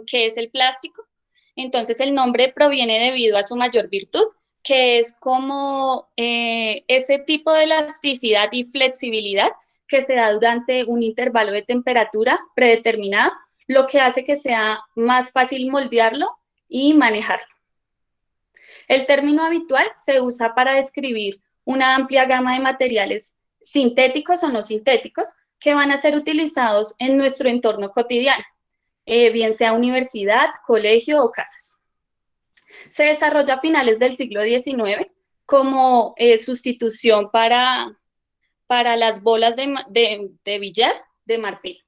¿qué es el plástico? Entonces el nombre proviene debido a su mayor virtud, que es como ese tipo de elasticidad y flexibilidad que se da durante un intervalo de temperatura predeterminado, lo que hace que sea más fácil moldearlo y manejarlo. El término habitual se usa para describir una amplia gama de materiales sintéticos o no sintéticos que van a ser utilizados en nuestro entorno cotidiano, bien sea universidad, colegio o casas. Se desarrolla a finales del siglo XIX como sustitución para las bolas de billar de marfil.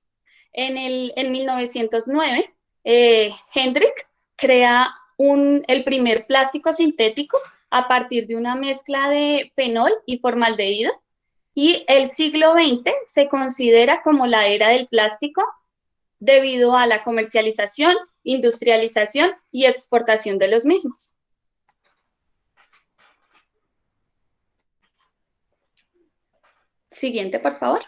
En 1909, Hendrik crea el primer plástico sintético a partir de una mezcla de fenol y formaldehído, y el siglo XX se considera como la era del plástico debido a la comercialización, industrialización y exportación de los mismos. Siguiente, por favor.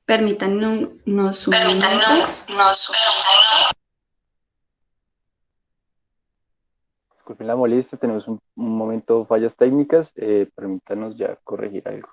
Permítanme unos momentos. Disculpen la molestia, tenemos un momento fallas técnicas, permítanos ya corregir algo.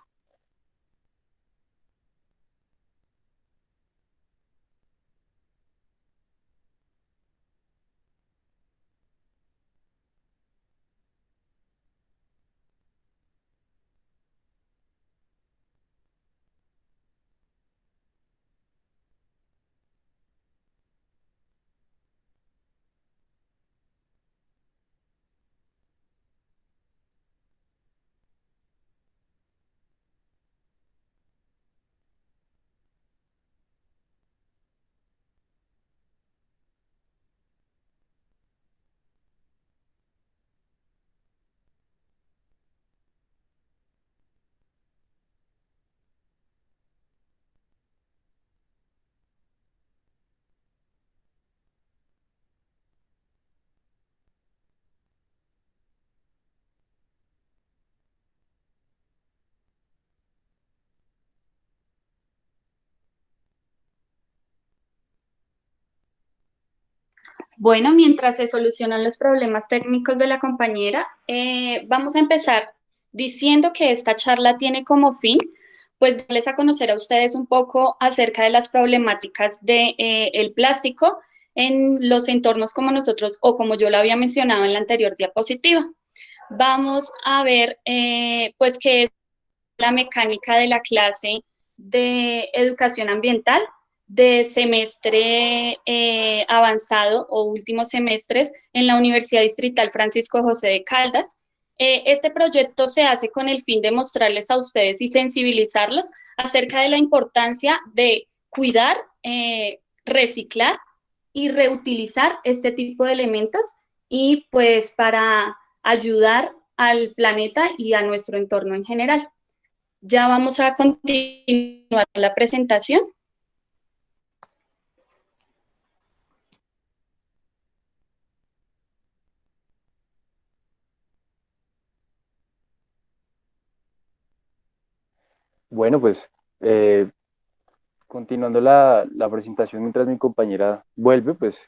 Bueno, mientras se solucionan los problemas técnicos de la compañera, vamos a empezar diciendo que esta charla tiene como fin, pues, darles a conocer a ustedes un poco acerca de las problemáticas de, el plástico en los entornos como nosotros o como yo lo había mencionado en la anterior diapositiva. Vamos a ver, pues, qué es la mecánica de la clase de educación ambiental de semestre avanzado o últimos semestres en la Universidad Distrital Francisco José de Caldas. Este proyecto se hace con el fin de mostrarles a ustedes y sensibilizarlos acerca de la importancia de cuidar, reciclar y reutilizar este tipo de elementos, y pues para ayudar al planeta y a nuestro entorno en general. Ya vamos a continuar la presentación. Bueno, pues continuando la presentación mientras mi compañera vuelve, pues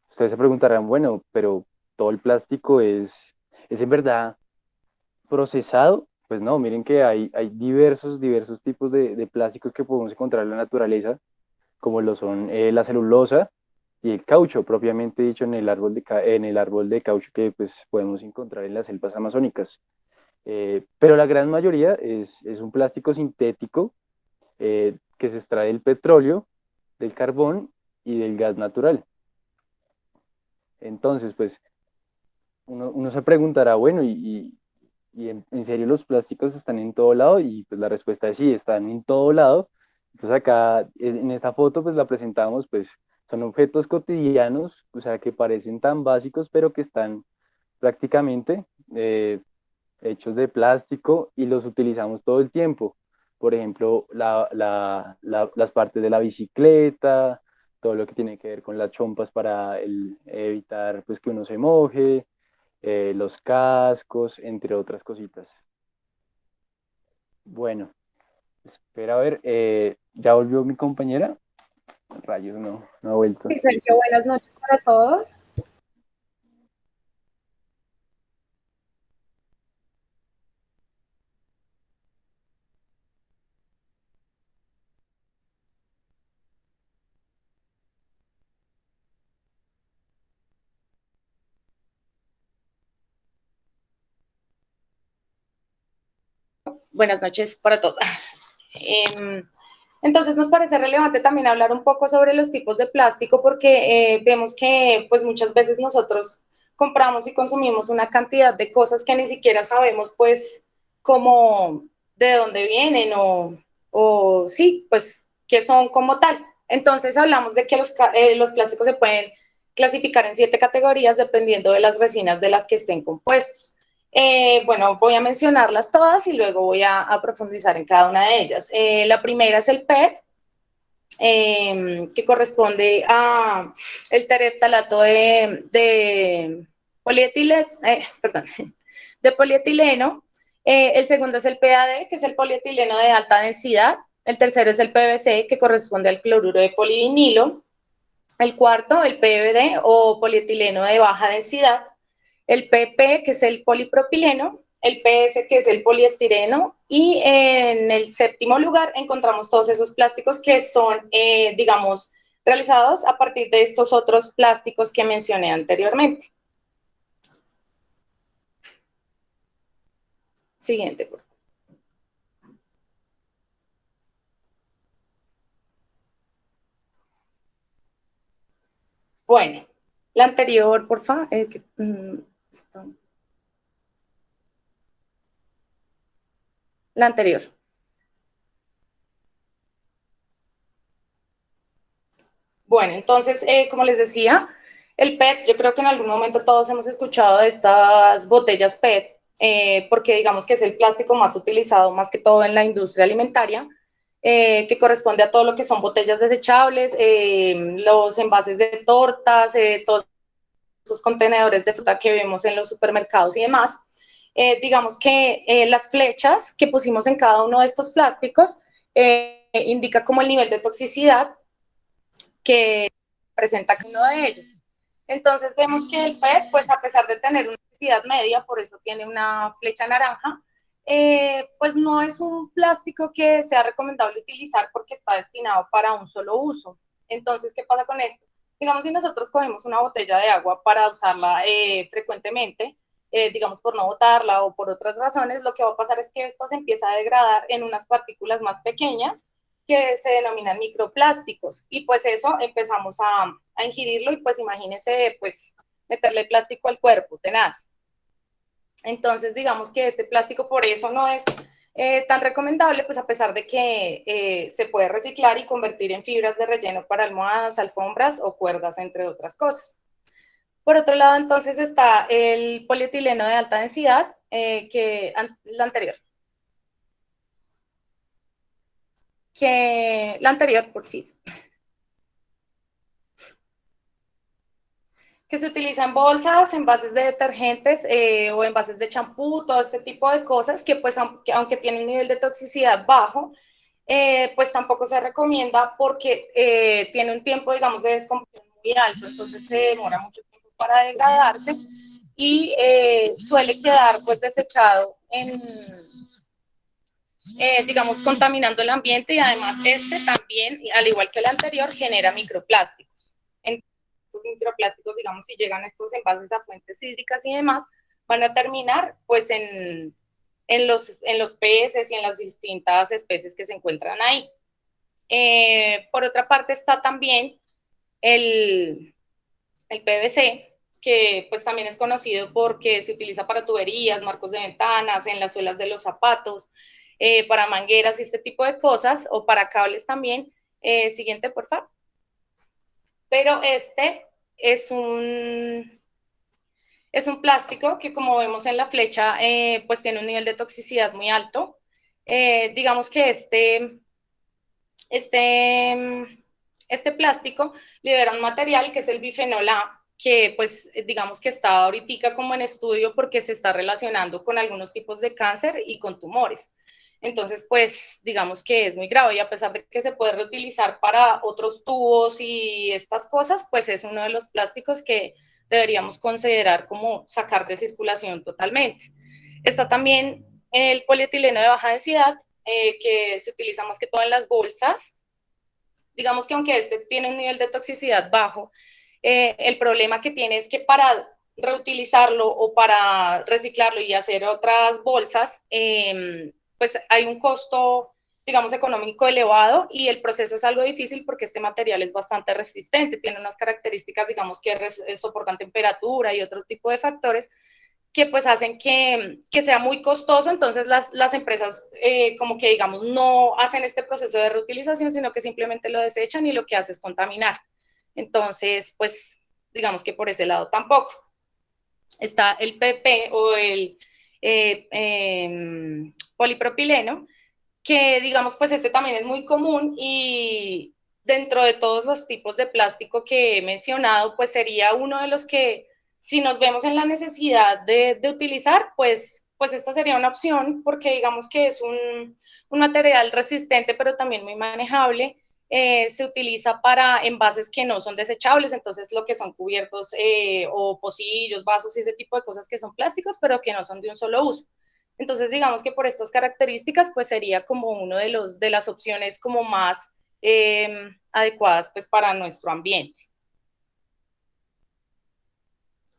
ustedes se preguntarán, bueno, pero todo el plástico es en verdad procesado. Pues no, miren que hay diversos tipos de plásticos que podemos encontrar en la naturaleza, como lo son la celulosa y el caucho, propiamente dicho, en el árbol de caucho que pues, podemos encontrar en las selvas amazónicas. Pero la gran mayoría es un plástico sintético que se extrae del petróleo, del carbón y del gas natural. Entonces, pues uno se preguntará, bueno, y en serio los plásticos están en todo lado, y pues la respuesta es sí, están en todo lado. Entonces acá en esta foto pues la presentamos, pues son objetos cotidianos, o sea, que parecen tan básicos, pero que están prácticamente hechos de plástico y los utilizamos todo el tiempo. Por ejemplo, las partes de la bicicleta, todo lo que tiene que ver con las chompas para evitar pues, que uno se moje, los cascos, entre otras cositas. Bueno, espera a ver, ¿ya volvió mi compañera? Rayos, no, no ha vuelto. Sí, Sergio, buenas noches para todos. Buenas noches para todos. Entonces nos parece relevante también hablar un poco sobre los tipos de plástico porque vemos que pues muchas veces nosotros compramos y consumimos una cantidad de cosas que ni siquiera sabemos pues cómo, de dónde vienen o sí, pues qué son como tal. Entonces hablamos de que los plásticos se pueden clasificar en 7 categorías dependiendo de las resinas de las que estén compuestos. Bueno, voy a mencionarlas todas y luego voy a profundizar en cada una de ellas. La primera es el PET, que corresponde a el tereftalato perdón, de polietileno. El segundo es el PAD, que es el polietileno de alta densidad. El tercero es el PVC, que corresponde al cloruro de polivinilo. El cuarto, el PVD o polietileno de baja densidad. El PP, que es el polipropileno, el PS, que es el poliestireno, y en el séptimo lugar encontramos todos esos plásticos que son, digamos, realizados a partir de estos otros plásticos que mencioné anteriormente. Siguiente, por favor. Bueno, la anterior, por favor. La anterior. Bueno, entonces, como les decía, el PET, yo creo que en algún momento todos hemos escuchado de estas botellas PET, porque digamos que es el plástico más utilizado más que todo en la industria alimentaria, que corresponde a todo lo que son botellas desechables, los envases de tortas, todos esos contenedores de fruta que vemos en los supermercados y demás. Digamos que las flechas que pusimos en cada uno de estos plásticos indica como el nivel de toxicidad que presenta uno de ellos. Entonces vemos que el PET, pues a pesar de tener una densidad media, por eso tiene una flecha naranja, pues no es un plástico que sea recomendable utilizar porque está destinado para un solo uso. Entonces, ¿qué pasa con esto? Digamos, si nosotros cogemos una botella de agua para usarla frecuentemente, digamos por no botarla o por otras razones, lo que va a pasar es que esto se empieza a degradar en unas partículas más pequeñas que se denominan microplásticos y pues eso empezamos a ingerirlo y pues imagínese pues meterle plástico al cuerpo, tenaz. Entonces digamos que este plástico por eso no es tan recomendable, pues a pesar de que se puede reciclar y convertir en fibras de relleno para almohadas, alfombras o cuerdas, entre otras cosas. Por otro lado, entonces está el polietileno de alta densidad, la anterior. La anterior, por fin. Que se utilizan bolsas, envases de detergentes o envases de champú, todo este tipo de cosas que pues aunque tienen un nivel de toxicidad bajo, pues tampoco se recomienda porque tiene un tiempo, digamos, de descomposición muy alto, entonces se demora mucho tiempo para degradarse y suele quedar pues desechado digamos, contaminando el ambiente y además este también, al igual que el anterior, genera microplásticos. Entonces, los microplásticos, digamos, si llegan estos envases a fuentes hídricas y demás, van a terminar pues en los peces y en las distintas especies que se encuentran ahí. Por otra parte está también el PVC, que pues también es conocido porque se utiliza para tuberías, marcos de ventanas, en las suelas de los zapatos, para mangueras y este tipo de cosas, o para cables también. Siguiente, por favor. Pero este es Es un plástico que, como vemos en la flecha, pues tiene un nivel de toxicidad muy alto. Digamos que este, este plástico libera un material que es el bifenol A, que pues digamos que está ahorita como en estudio porque se está relacionando con algunos tipos de cáncer y con tumores. Entonces, pues digamos que es muy grave y a pesar de que se puede reutilizar para otros tubos y estas cosas, pues es uno de los plásticos que deberíamos considerar como sacar de circulación totalmente. Está también el polietileno de baja densidad, que se utiliza más que todo en las bolsas. Digamos que aunque este tiene un nivel de toxicidad bajo, el problema que tiene es que para reutilizarlo o para reciclarlo y hacer otras bolsas, pues hay un costo, digamos, económico elevado y el proceso es algo difícil porque este material es bastante resistente, tiene unas características, digamos, que soportan temperatura y otro tipo de factores que pues hacen que sea muy costoso, entonces las empresas como que digamos no hacen este proceso de reutilización, sino que simplemente lo desechan y lo que hace es contaminar. Entonces, pues digamos que por ese lado tampoco. Está el PP o el polipropileno, que digamos pues este también es muy común y dentro de todos los tipos de plástico que he mencionado, pues sería uno de los que si nos vemos en la necesidad de utilizar, pues esta sería una opción porque digamos que es un material resistente pero también muy manejable. Se utiliza para envases que no son desechables, entonces lo que son cubiertos o pocillos, vasos y ese tipo de cosas que son plásticos pero que no son de un solo uso. Entonces, digamos que por estas características, pues sería como uno de las opciones como más adecuadas pues para nuestro ambiente.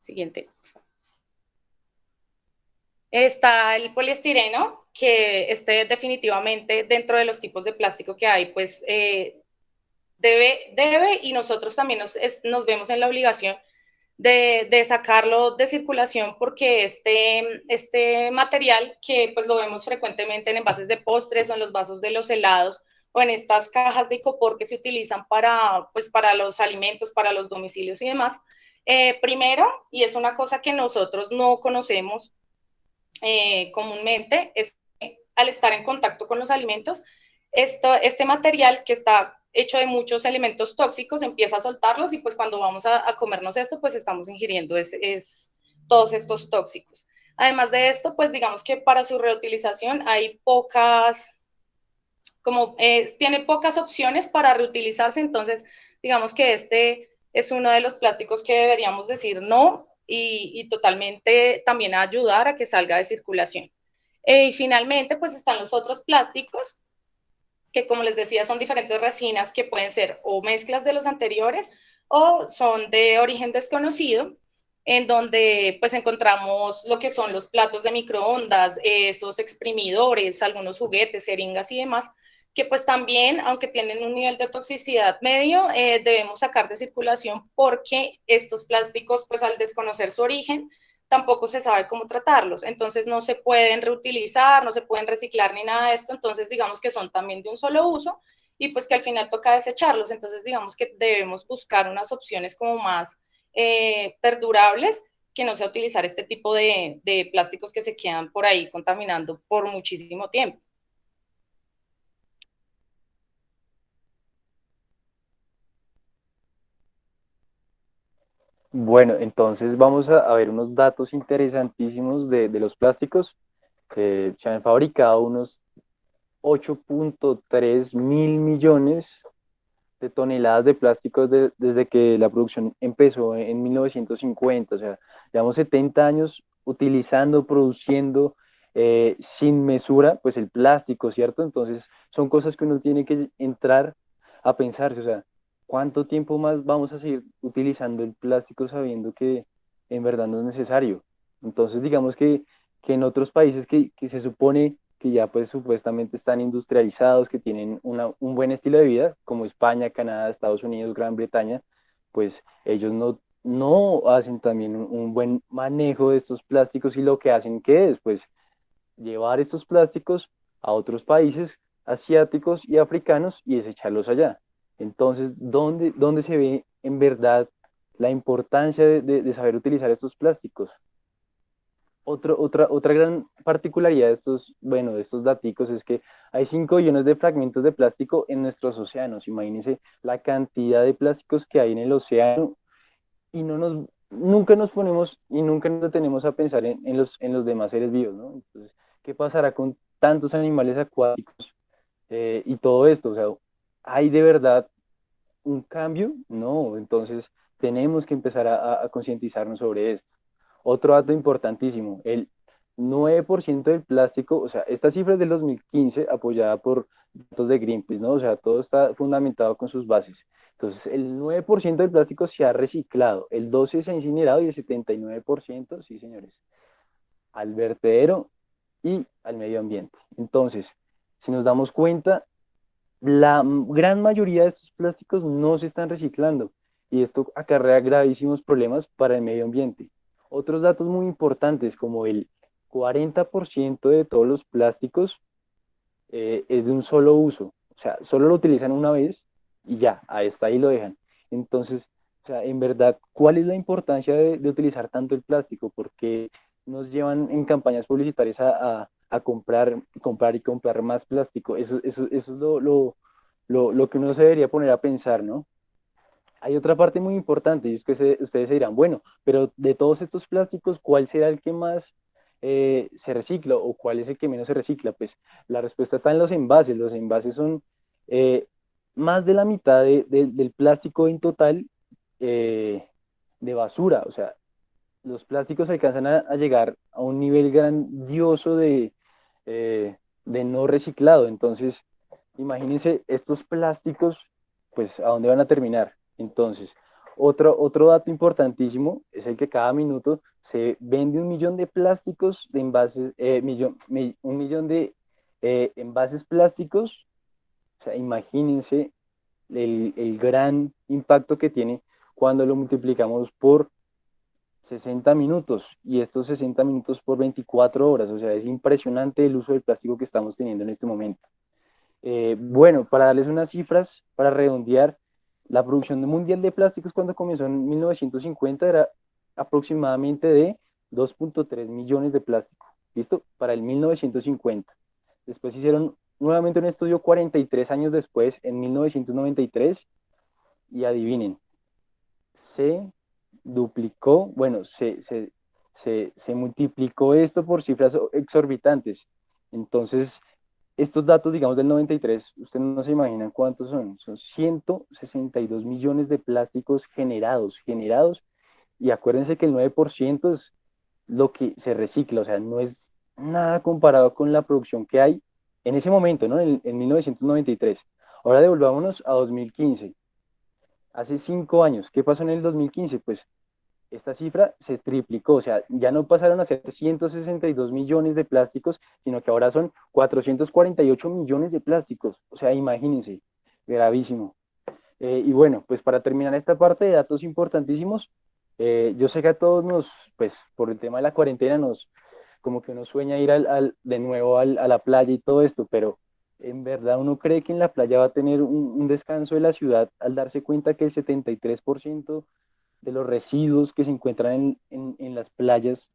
Siguiente. Está el poliestireno, que definitivamente dentro de los tipos de plástico que hay, pues debe y nosotros también nos vemos en la obligación de sacarlo de circulación porque este material que pues lo vemos frecuentemente en envases de postres o en los vasos de los helados o en estas cajas de icopor que se utilizan pues, para los alimentos, para los domicilios y demás, primero, y es una cosa que nosotros no conocemos comúnmente, es que al estar en contacto con los alimentos, este material que está hecho de muchos elementos tóxicos empieza a soltarlos y pues cuando vamos a comernos esto, pues estamos ingiriendo todos estos tóxicos. Además de esto, pues digamos que para su reutilización hay tiene pocas opciones para reutilizarse, entonces digamos que este es uno de los plásticos que deberíamos decir no y totalmente también ayudar a que salga de circulación. Y finalmente, pues están los otros plásticos, que como les decía, son diferentes resinas que pueden ser o mezclas de los anteriores o son de origen desconocido, en donde pues encontramos lo que son los platos de microondas, esos exprimidores, algunos juguetes, jeringas y demás, que pues también, aunque tienen un nivel de toxicidad medio, debemos sacar de circulación porque estos plásticos, pues al desconocer su origen, tampoco se sabe cómo tratarlos, entonces no se pueden reutilizar, no se pueden reciclar ni nada de esto, entonces digamos que son también de un solo uso y pues que al final toca desecharlos, entonces digamos que debemos buscar unas opciones como más perdurables, que no sea utilizar este tipo de plásticos que se quedan por ahí contaminando por muchísimo tiempo. Bueno, entonces vamos a ver unos datos interesantísimos de los plásticos. Se han fabricado unos 8,3 mil millones de toneladas de plásticos desde que la producción empezó en 1950. O sea, llevamos 70 años utilizando, produciendo sin mesura, pues el plástico, ¿cierto? Entonces son cosas que uno tiene que entrar a pensarse, o sea, ¿cuánto tiempo más vamos a seguir utilizando el plástico sabiendo que en verdad no es necesario? Entonces, digamos que en otros países que se supone que ya pues supuestamente están industrializados, que tienen un buen estilo de vida, como España, Canadá, Estados Unidos, Gran Bretaña, pues ellos no hacen también un buen manejo de estos plásticos y lo que hacen que es pues llevar estos plásticos a otros países asiáticos y africanos y desecharlos allá. Entonces, ¿dónde se ve en verdad la importancia de saber utilizar estos plásticos? Otra gran particularidad de estos, bueno, de estos daticos es que hay 5 billones de fragmentos de plástico en nuestros océanos. Imagínense la cantidad de plásticos que hay en el océano y nunca nos ponemos y nunca nos detenemos a pensar en los demás seres vivos, ¿no? Entonces, ¿qué pasará con tantos animales acuáticos y todo esto? O sea, ¿hay de verdad un cambio? No, entonces tenemos que empezar a concientizarnos sobre esto. Otro dato importantísimo, el 9% del plástico, o sea, esta cifra es del 2015 apoyada por datos de Greenpeace, ¿no? O sea, todo está fundamentado con sus bases. Entonces, el 9% del plástico se ha reciclado, el 12% se ha incinerado y el 79%, sí, señores, al vertedero y al medio ambiente. Entonces, si nos damos cuenta, gran mayoría de estos plásticos no se están reciclando y esto acarrea gravísimos problemas para el medio ambiente. Otros datos muy importantes, como el 40% de todos los plásticos es de un solo uso, o sea, solo lo utilizan una vez y ya, ahí está, ahí lo dejan. Entonces, o sea, en verdad, ¿cuál es la importancia de utilizar tanto el plástico? Porque nos llevan en campañas publicitarias a comprar y comprar más plástico. Eso es lo que uno se debería poner a pensar, ¿no? Hay otra parte muy importante y es que ustedes se dirán, bueno, pero de todos estos plásticos, ¿cuál será el que más se recicla o cuál es el que menos se recicla? Pues la respuesta está en los envases. Los envases son eh, más de la mitad del plástico en total de basura. O sea, los plásticos alcanzan a llegar a un nivel grandioso de no reciclado. Entonces, imagínense estos plásticos, pues, ¿a dónde van a terminar? Entonces, otro dato importantísimo es el que cada minuto se vende 1 millón de plásticos de envases, 1 millón de envases plásticos. O sea, imagínense el gran impacto que tiene cuando lo multiplicamos por 60 minutos y estos 60 minutos por 24 horas. O sea, es impresionante el uso del plástico que estamos teniendo en este momento. Bueno, para darles unas cifras, para redondear, la producción mundial de plásticos cuando comenzó en 1950 era aproximadamente de 2.3 millones de plástico. ¿Listo? Para el 1950. Después hicieron nuevamente un estudio 43 años después, en 1993, y adivinen, se duplicó, bueno, se multiplicó esto por cifras exorbitantes. Entonces, estos datos, digamos, del 93, ustedes no se imaginan cuántos son 162 millones de plásticos generados, y acuérdense que el 9% es lo que se recicla, o sea, no es nada comparado con la producción que hay en ese momento, ¿no? En 1993. Ahora devolvámonos a 2015, hace 5 años. ¿Qué pasó en el 2015? Pues esta cifra se triplicó, o sea, ya no pasaron a ser 162 millones de plásticos, sino que ahora son 448 millones de plásticos. O sea, imagínense, gravísimo. Y bueno, pues para terminar esta parte de datos importantísimos, yo sé que a todos pues por el tema de la cuarentena como que uno sueña ir de nuevo a la playa y todo esto, pero en verdad uno cree que en la playa va a tener un descanso de la ciudad al darse cuenta que el 73% de los residuos que se encuentran en las playas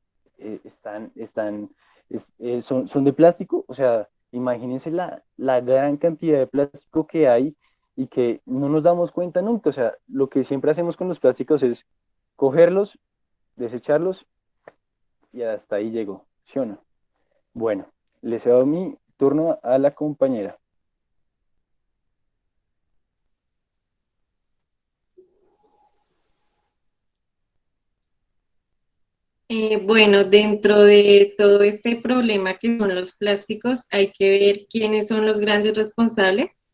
son de plástico. O sea, imagínense la gran cantidad de plástico que hay y que no nos damos cuenta nunca. O sea, lo que siempre hacemos con los plásticos es cogerlos, desecharlos y hasta ahí llegó, ¿sí o no? Bueno, le cedo mi turno a la compañera. Bueno, dentro de todo este problema que son los plásticos, hay que ver quiénes son los grandes responsables.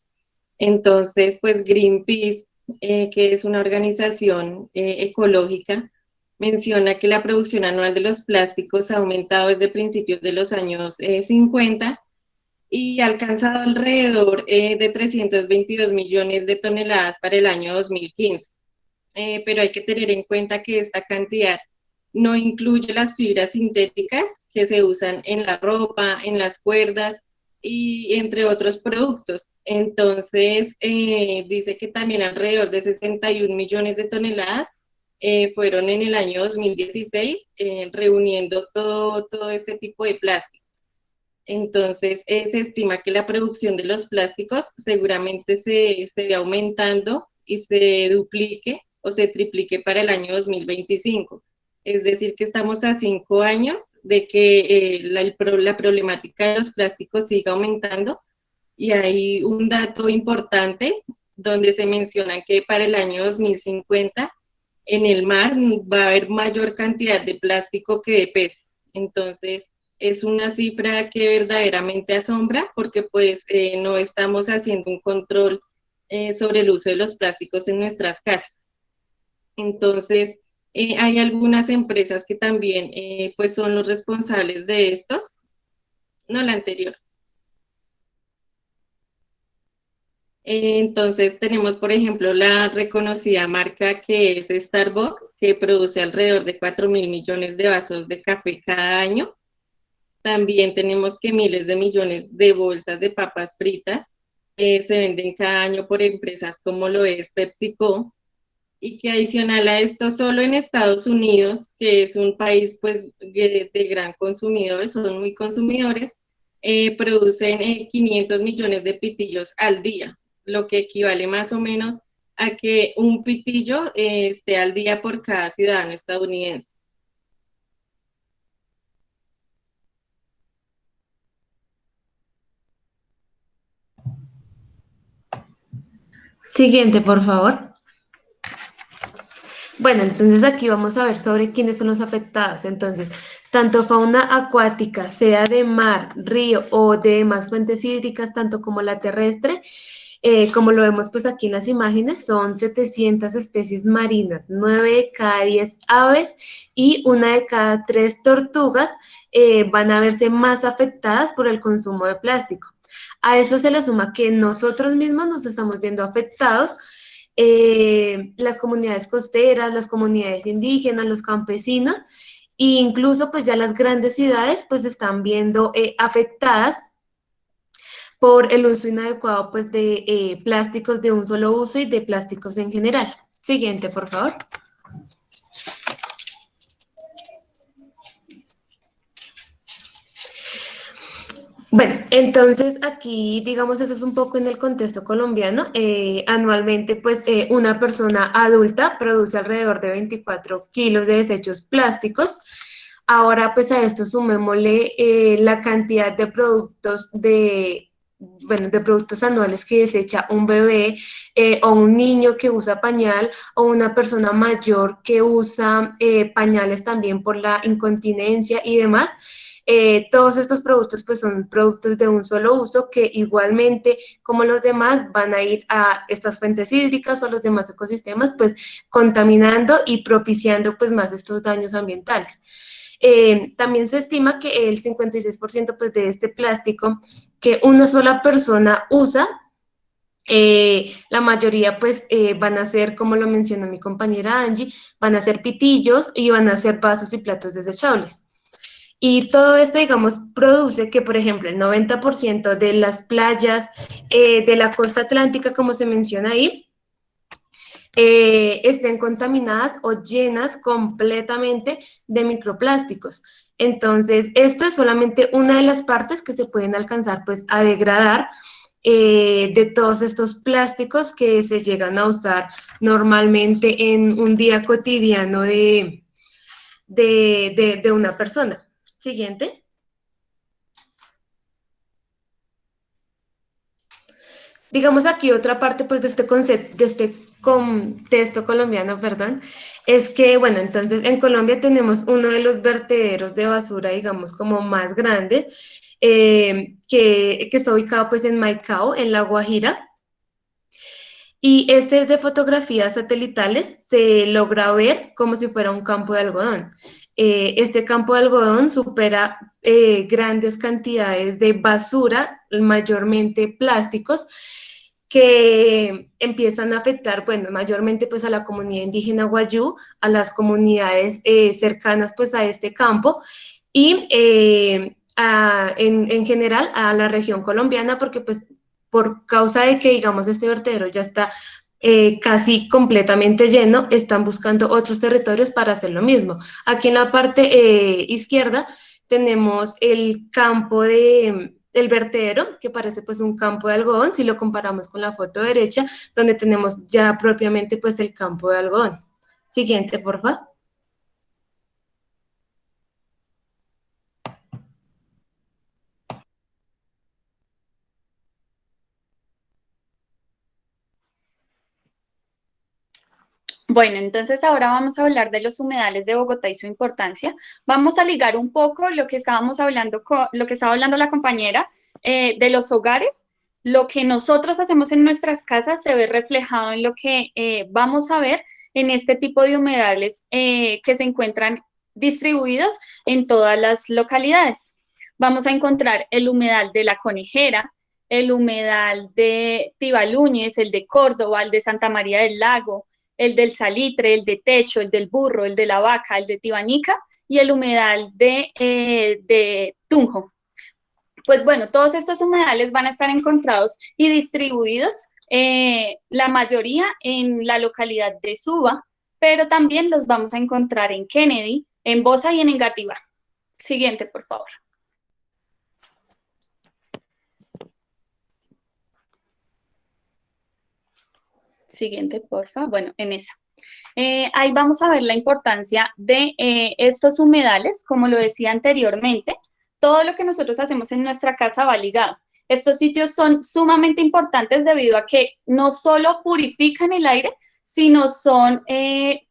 Entonces, pues Greenpeace, que es una organización ecológica, menciona que la producción anual de los plásticos ha aumentado desde principios de los años 50 y ha alcanzado alrededor de 322 millones de toneladas para el año 2015. Pero hay que tener en cuenta que esta cantidad no incluye las fibras sintéticas que se usan en la ropa, en las cuerdas y entre otros productos. Entonces, dice que también alrededor de 61 millones de toneladas fueron en el año 2016, reuniendo todo este tipo de plásticos. Entonces, se estima que la producción de los plásticos seguramente se ve aumentando y se duplique o se triplique para el año 2025. Es decir, que estamos a 5 años de que la problemática de los plásticos siga aumentando, y hay un dato importante donde se menciona que para el año 2050 en el mar va a haber mayor cantidad de plástico que de peces. Entonces, es una cifra que verdaderamente asombra, porque pues no estamos haciendo un control sobre el uso de los plásticos en nuestras casas. Entonces, hay algunas empresas que también pues son los responsables de estos. No, la anterior. Entonces tenemos, por ejemplo, la reconocida marca que es Starbucks, que produce alrededor de 4.000 millones de vasos de café cada año. También tenemos que miles de millones de bolsas de papas fritas se venden cada año por empresas como lo es PepsiCo, y que adicional a esto, solo en Estados Unidos, que es un país pues de gran consumidor, son muy consumidores, producen 500 millones de pitillos al día, lo que equivale más o menos a que un pitillo esté al día por cada ciudadano estadounidense. Siguiente, por favor. Bueno, entonces aquí vamos a ver sobre quiénes son los afectados. Entonces, tanto fauna acuática, sea de mar, río o de demás fuentes hídricas, tanto como la terrestre, como lo vemos pues aquí en las imágenes, son 700 especies marinas, 9 de cada 10 aves y 1 de cada 3 tortugas van a verse más afectadas por el consumo de plástico. A eso se le suma que nosotros mismos nos estamos viendo afectados, las comunidades costeras, las comunidades indígenas, los campesinos, e incluso pues ya las grandes ciudades pues están viendo afectadas por el uso inadecuado pues de plásticos de un solo uso y de plásticos en general. Siguiente, por favor. Bueno, entonces aquí, digamos, eso es un poco en el contexto colombiano. Anualmente, pues, una persona adulta produce alrededor de 24 kilos de desechos plásticos. Ahora, pues, a esto sumémosle la cantidad de productos de productos anuales que desecha un bebé o un niño que usa pañal o una persona mayor que usa pañales también por la incontinencia y demás. Todos estos productos pues son productos de un solo uso que igualmente como los demás van a ir a estas fuentes hídricas o a los demás ecosistemas pues contaminando y propiciando pues más estos daños ambientales. También se estima que el 56% pues de este plástico que una sola persona usa, la mayoría pues van a ser, como lo mencionó mi compañera Angie, van a ser pitillos y van a ser vasos y platos desechables. Y todo esto, digamos, produce que, por ejemplo, el 90% de las playas de la costa atlántica, como se menciona ahí, estén contaminadas o llenas completamente de microplásticos. Entonces, esto es solamente una de las partes que se pueden alcanzar pues a degradar de todos estos plásticos que se llegan a usar normalmente en un día cotidiano de una persona. Siguiente. Digamos aquí otra parte pues de este concepto, de este contexto colombiano, perdón, es que, bueno, entonces en Colombia tenemos uno de los vertederos de basura, digamos, como más grande, que está ubicado pues en Maicao, en La Guajira, y este de fotografías satelitales se logra ver como si fuera un campo de algodón. Este campo de algodón supera grandes cantidades de basura, mayormente plásticos, que empiezan a afectar, bueno, mayormente pues a la comunidad indígena Wayuu, a las comunidades cercanas pues a este campo y en general a la región colombiana, porque pues por causa de que digamos este vertedero ya está casi completamente lleno, están buscando otros territorios para hacer lo mismo. Aquí en la parte izquierda tenemos el campo del vertedero, que parece pues un campo de algodón, si lo comparamos con la foto derecha, donde tenemos ya propiamente pues el campo de algodón. Siguiente, por favor. Bueno, entonces ahora vamos a hablar de los humedales de Bogotá y su importancia. Vamos a ligar un poco lo que estábamos hablando, lo que estaba hablando la compañera de los hogares. Lo que nosotros hacemos en nuestras casas se ve reflejado en lo que vamos a ver en este tipo de humedales que se encuentran distribuidos en todas las localidades. Vamos a encontrar el humedal de La Conejera, el humedal de Tibalúñez, el de Córdoba, el de Santa María del Lago, el del Salitre, el de Techo, el del Burro, el de La Vaca, el de Tibanica y el humedal de Tunjo. Pues bueno, todos estos humedales van a estar encontrados y distribuidos, la mayoría en la localidad de Suba, pero también los vamos a encontrar en Kennedy, en Bosa y en Engativá. Siguiente, por favor. Siguiente, porfa. Bueno, en esa. Ahí vamos a ver la importancia de estos humedales, como lo decía anteriormente, todo lo que nosotros hacemos en nuestra casa va ligado. Estos sitios son sumamente importantes debido a que no solo purifican el aire, sino son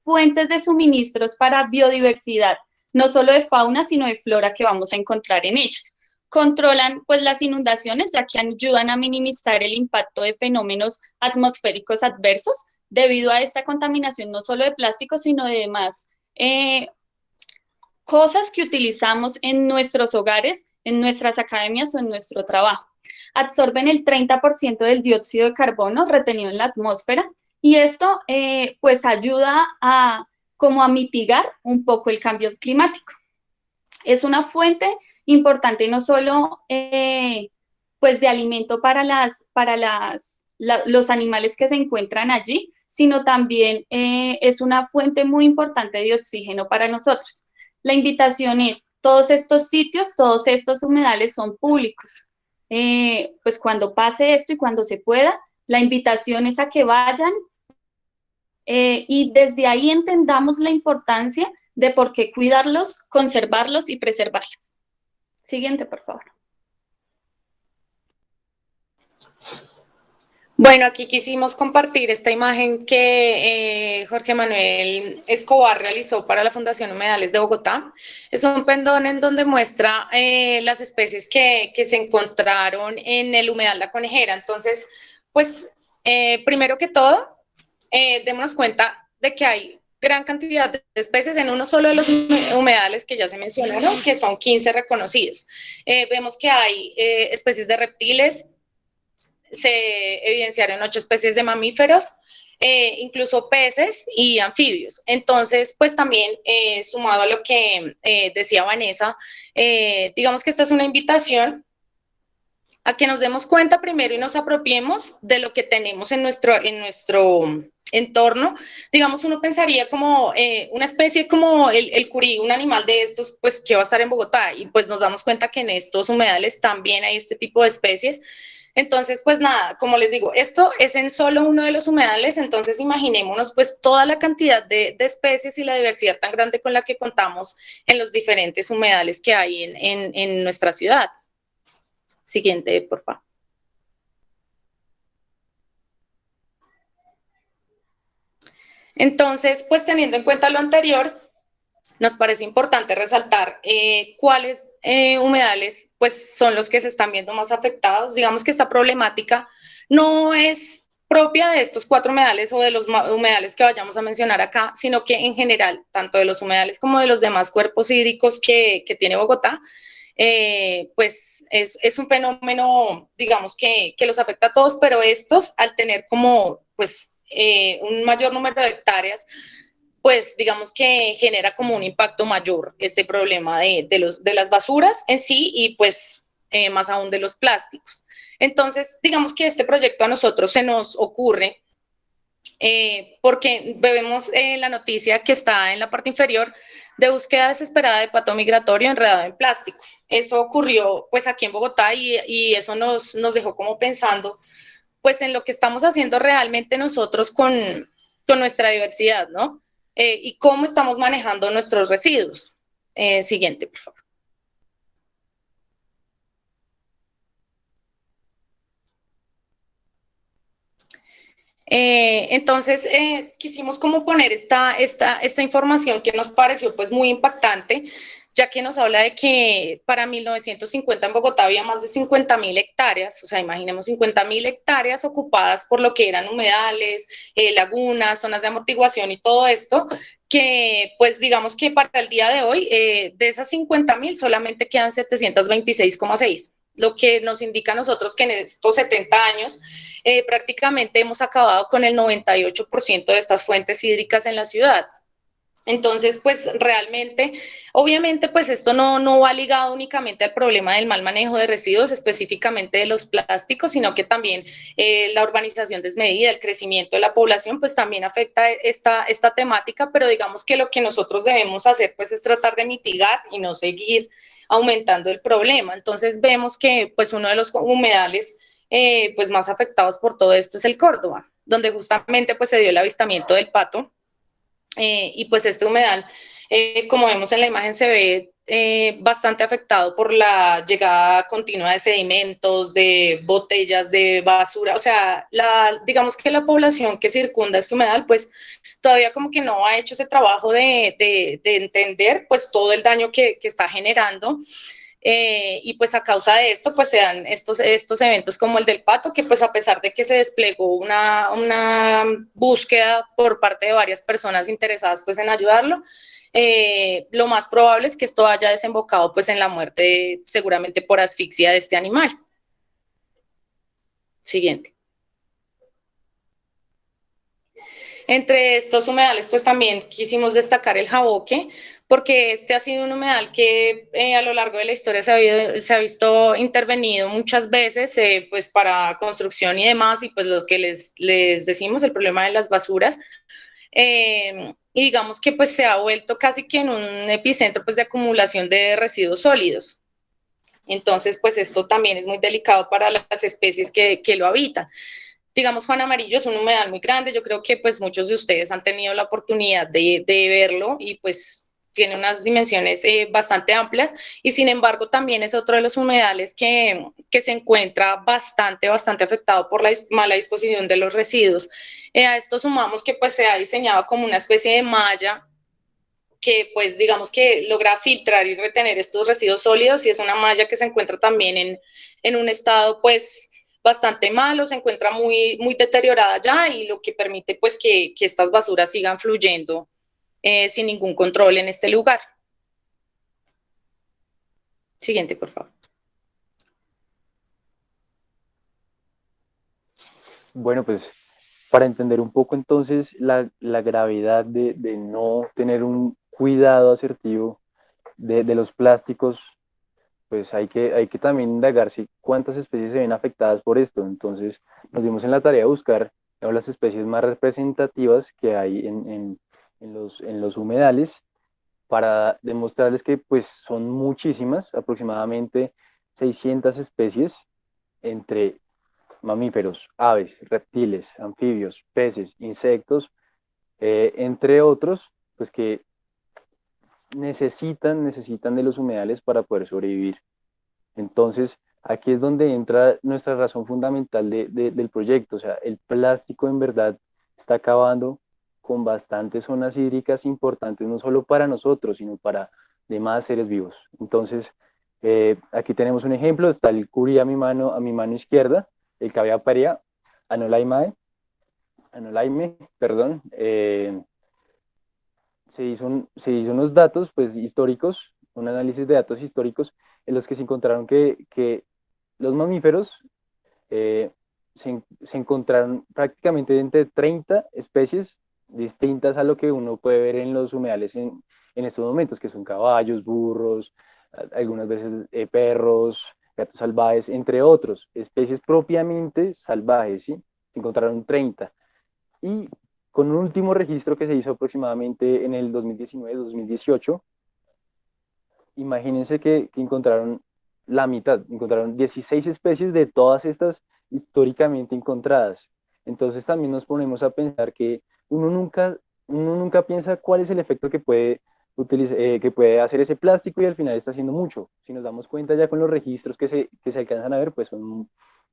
fuentes de suministros para biodiversidad, no solo de fauna, sino de flora que vamos a encontrar en ellos. Controlan pues las inundaciones, ya que ayudan a minimizar el impacto de fenómenos atmosféricos adversos debido a esta contaminación no solo de plástico, sino de demás cosas que utilizamos en nuestros hogares, en nuestras academias o en nuestro trabajo. Absorben el 30% del dióxido de carbono retenido en la atmósfera y esto pues ayuda como a mitigar un poco el cambio climático. Es una fuente importante no solo pues de alimento para los animales que se encuentran allí, sino también es una fuente muy importante de oxígeno para nosotros. La invitación es, todos estos sitios, todos estos humedales son públicos. Pues cuando pase esto y cuando se pueda, la invitación es a que vayan y desde ahí entendamos la importancia de por qué cuidarlos, conservarlos y preservarlos. Siguiente, por favor. Bueno, aquí quisimos compartir esta imagen que Jorge Manuel Escobar realizó para la Fundación Humedales de Bogotá. Es un pendón en donde muestra las especies que se encontraron en el humedal La Conejera. Entonces, pues, primero que todo, démonos cuenta de que hay gran cantidad de especies en uno solo de los humedales que ya se mencionaron, que son 15 reconocidos. Vemos que hay especies de reptiles, se evidenciaron 8 especies de mamíferos, incluso peces y anfibios. Entonces, pues también sumado a lo que decía Vanessa, digamos que esta es una invitación a que nos demos cuenta primero y nos apropiemos de lo que tenemos en nuestro entorno. Digamos, uno pensaría como una especie como el curí, un animal de estos, pues que va a estar en Bogotá, y pues nos damos cuenta que en estos humedales también hay este tipo de especies. Entonces, pues nada, como les digo, esto es en solo uno de los humedales, entonces imaginémonos pues toda la cantidad de especies y la diversidad tan grande con la que contamos en los diferentes humedales que hay en nuestra ciudad. Siguiente, por favor. Entonces, pues teniendo en cuenta lo anterior, nos parece importante resaltar cuáles humedales pues, son los que se están viendo más afectados. Digamos que esta problemática no es propia de estos 4 humedales o de los humedales que vayamos a mencionar acá, sino que en general, tanto de los humedales como de los demás cuerpos hídricos que tiene Bogotá, pues es un fenómeno, digamos, que los afecta a todos, pero estos, al tener como, pues, un mayor número de hectáreas, pues digamos que genera como un impacto mayor este problema de las basuras en sí y pues más aún de los plásticos. Entonces, digamos que este proyecto a nosotros se nos ocurre porque vemos la noticia que está en la parte inferior de búsqueda desesperada de pato migratorio enredado en plástico. Eso ocurrió pues aquí en Bogotá y eso nos dejó como pensando pues en lo que estamos haciendo realmente nosotros con nuestra diversidad, ¿no? Y cómo estamos manejando nuestros residuos. Siguiente, por favor. Entonces, quisimos como poner esta información que nos pareció pues muy impactante, ya que nos habla de que para 1950 en Bogotá había más de 50.000 hectáreas, o sea, imaginemos 50.000 hectáreas ocupadas por lo que eran humedales, lagunas, zonas de amortiguación y todo esto, que pues digamos que para el día de hoy, de esas 50.000 solamente quedan 726,6, lo que nos indica a nosotros que en estos 70 años prácticamente hemos acabado con el 98% de estas fuentes hídricas en la ciudad. Entonces, pues realmente, obviamente, pues esto no va ligado únicamente al problema del mal manejo de residuos, específicamente de los plásticos, sino que también la urbanización desmedida, el crecimiento de la población, pues también afecta esta temática, pero digamos que lo que nosotros debemos hacer, pues es tratar de mitigar y no seguir aumentando el problema. Entonces vemos que pues uno de los humedales pues más afectados por todo esto es el Córdoba, donde justamente pues se dio el avistamiento del pato. Y pues este humedal, como vemos en la imagen, se ve bastante afectado por la llegada continua de sedimentos, de botellas, de basura. O sea, digamos que la población que circunda este humedal, pues todavía como que no ha hecho ese trabajo de entender pues todo el daño que está generando. Y pues a causa de esto pues se dan estos eventos como el del pato, que pues a pesar de que se desplegó una búsqueda por parte de varias personas interesadas pues en ayudarlo, lo más probable es que esto haya desembocado pues en la muerte seguramente por asfixia de este animal. Siguiente. Entre estos humedales, pues también quisimos destacar el Jaboque, porque este ha sido un humedal que a lo largo de la historia se ha visto intervenido muchas veces, pues para construcción y demás, y pues lo que les decimos, el problema de las basuras. Y digamos que pues se ha vuelto casi que en un epicentro pues de acumulación de residuos sólidos. Entonces, pues esto también es muy delicado para las especies que lo habitan. Digamos, Juan Amarillo es un humedal muy grande, yo creo que pues muchos de ustedes han tenido la oportunidad de verlo y pues tiene unas dimensiones bastante amplias y sin embargo también es otro de los humedales que se encuentra bastante afectado por la mala disposición de los residuos. A esto sumamos que pues se ha diseñado como una especie de malla que pues digamos que logra filtrar y retener estos residuos sólidos y es una malla que se encuentra también en un estado pues bastante malo, se encuentra muy deteriorada ya y lo que permite pues que estas basuras sigan fluyendo sin ningún control en este lugar. Siguiente, por favor. Bueno, pues para entender un poco entonces la gravedad de no tener un cuidado asertivo de los plásticos, pues hay que también indagar si cuántas especies se ven afectadas por esto. Entonces nos dimos en la tarea de buscar las especies más representativas que hay en los humedales para demostrarles que pues son muchísimas, aproximadamente 600 especies entre mamíferos, aves, reptiles, anfibios, peces, insectos, entre otros, pues que necesitan de los humedales para poder sobrevivir. Entonces, aquí es donde entra nuestra razón fundamental del proyecto. O sea, el plástico en verdad está acabando con bastantes zonas hídricas importantes, no solo para nosotros, sino para demás seres vivos. Entonces, aquí tenemos un ejemplo, está el curi a mi mano izquierda, el Cavea paria, Anolaime, perdón, se hizo unos datos pues, históricos, un análisis de datos históricos en los que se encontraron que los mamíferos se encontraron prácticamente entre 30 especies distintas a lo que uno puede ver en los humedales en estos momentos, que son caballos, burros, algunas veces perros, gatos salvajes, entre otros, especies propiamente salvajes, ¿sí? Se encontraron 30. Y con un último registro que se hizo aproximadamente en el 2019-2018, imagínense que encontraron la mitad, encontraron 16 especies de todas estas históricamente encontradas. Entonces también nos ponemos a pensar que uno nunca piensa cuál es el efecto que puede hacer ese plástico y al final está haciendo mucho. Si nos damos cuenta ya con los registros que se alcanzan a ver, pues son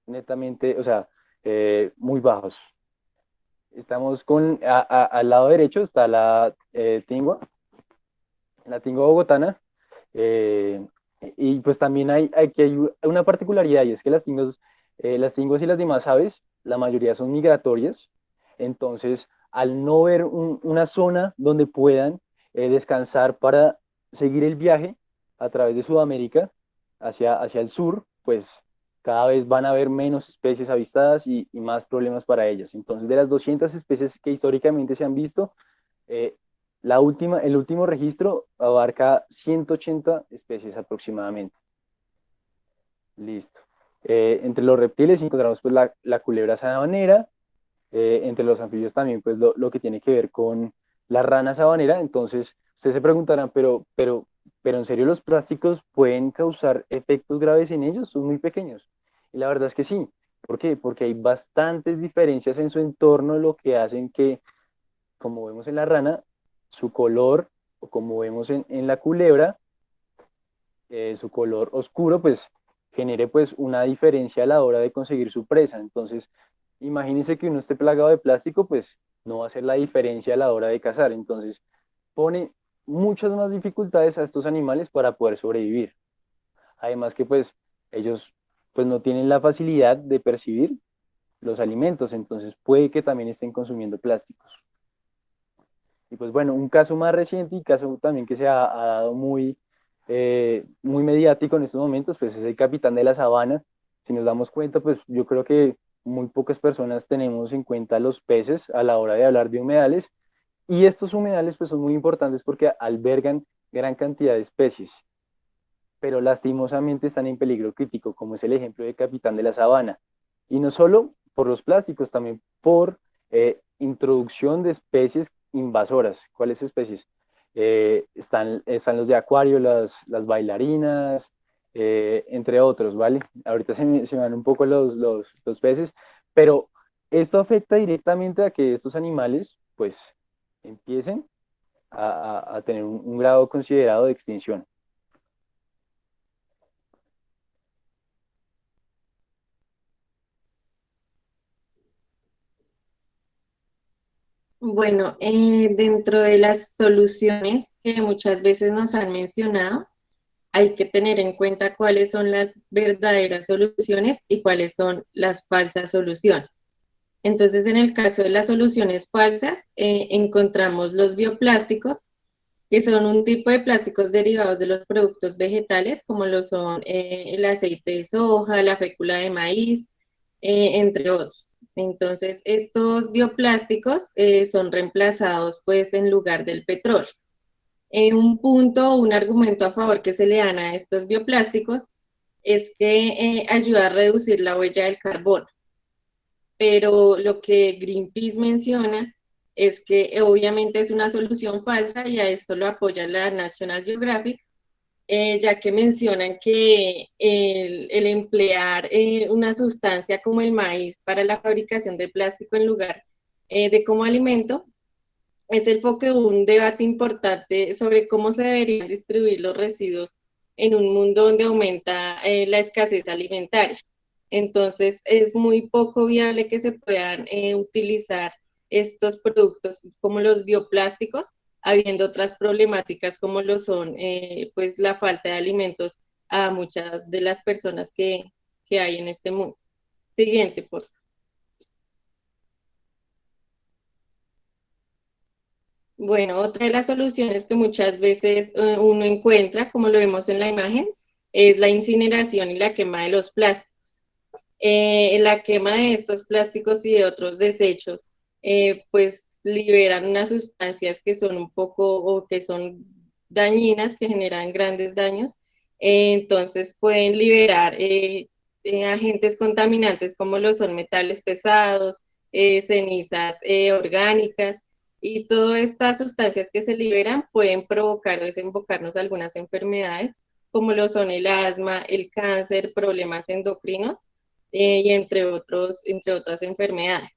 netamente, o sea, muy bajos. Estamos al lado derecho está la tingua bogotana, eh, y pues también aquí hay una particularidad y es que las tinguas y las demás aves, la mayoría son migratorias, entonces al no ver una zona donde puedan descansar para seguir el viaje a través de Sudamérica hacia el sur, pues cada vez van a haber menos especies avistadas y más problemas para ellas. Entonces, de las 200 especies que históricamente se han visto, eh, el último registro abarca 180 especies aproximadamente. Listo. Entre los reptiles encontramos pues la culebra sabanera, entre los anfibios también pues lo que tiene que ver con la rana sabanera. Entonces, ustedes se preguntarán, pero ¿en serio los plásticos pueden causar efectos graves en ellos? Son muy pequeños. Y la verdad es que sí. ¿Por qué? Porque hay bastantes diferencias en su entorno, lo que hacen que, como vemos en la rana, su color, o como vemos en la culebra, su color oscuro, pues genere pues una diferencia a la hora de conseguir su presa. Entonces, imagínense que uno esté plagado de plástico, pues no va a hacer la diferencia a la hora de cazar. Entonces, pone muchas más dificultades a estos animales para poder sobrevivir. Además que pues ellos pues no tienen la facilidad de percibir los alimentos, entonces puede que también estén consumiendo plásticos. Y pues bueno, un caso más reciente y caso también que se ha dado muy mediático en estos momentos, pues es el capitán de la sabana. Si nos damos cuenta, pues yo creo que muy pocas personas tenemos en cuenta los peces a la hora de hablar de humedales. Y estos humedales pues son muy importantes porque albergan gran cantidad de especies, pero lastimosamente están en peligro crítico, como es el ejemplo del capitán de la sabana. Y no solo por los plásticos, también por introducción de especies invasoras. ¿Cuáles especies? Están los de acuario, las bailarinas, entre otros, ¿vale? Ahorita se me van un poco los peces, pero esto afecta directamente a que estos animales, pues, empiecen a tener un grado considerado de extinción. Bueno, dentro de las soluciones que muchas veces nos han mencionado, hay que tener en cuenta cuáles son las verdaderas soluciones y cuáles son las falsas soluciones. Entonces, en el caso de las soluciones falsas, encontramos los bioplásticos, que son un tipo de plásticos derivados de los productos vegetales, como lo son el aceite de soja, la fécula de maíz, entre otros. Entonces, estos bioplásticos son reemplazados pues en lugar del petróleo. Un punto, un argumento a favor que se le dan a estos bioplásticos es que ayuda a reducir la huella del carbono. Pero lo que Greenpeace menciona es que obviamente es una solución falsa y a esto lo apoya la National Geographic, ya que mencionan que el emplear una sustancia como el maíz para la fabricación de plástico en lugar de como alimento es el foco de un debate importante sobre cómo se deberían distribuir los residuos en un mundo donde aumenta la escasez alimentaria. Entonces, es muy poco viable que se puedan utilizar estos productos como los bioplásticos, habiendo otras problemáticas como lo son pues la falta de alimentos a muchas de las personas que hay en este mundo. Siguiente, por favor. Bueno, otra de las soluciones que muchas veces uno encuentra, como lo vemos en la imagen, es la incineración y la quema de los plásticos. La quema de estos plásticos y de otros desechos, pues liberan unas sustancias que son un poco o que son dañinas, que generan grandes daños. Entonces pueden liberar agentes contaminantes como lo son metales pesados, cenizas orgánicas, y todas estas sustancias que se liberan pueden provocar o desembocarnos algunas enfermedades, como lo son el asma, el cáncer, problemas endocrinos, y entre otras enfermedades.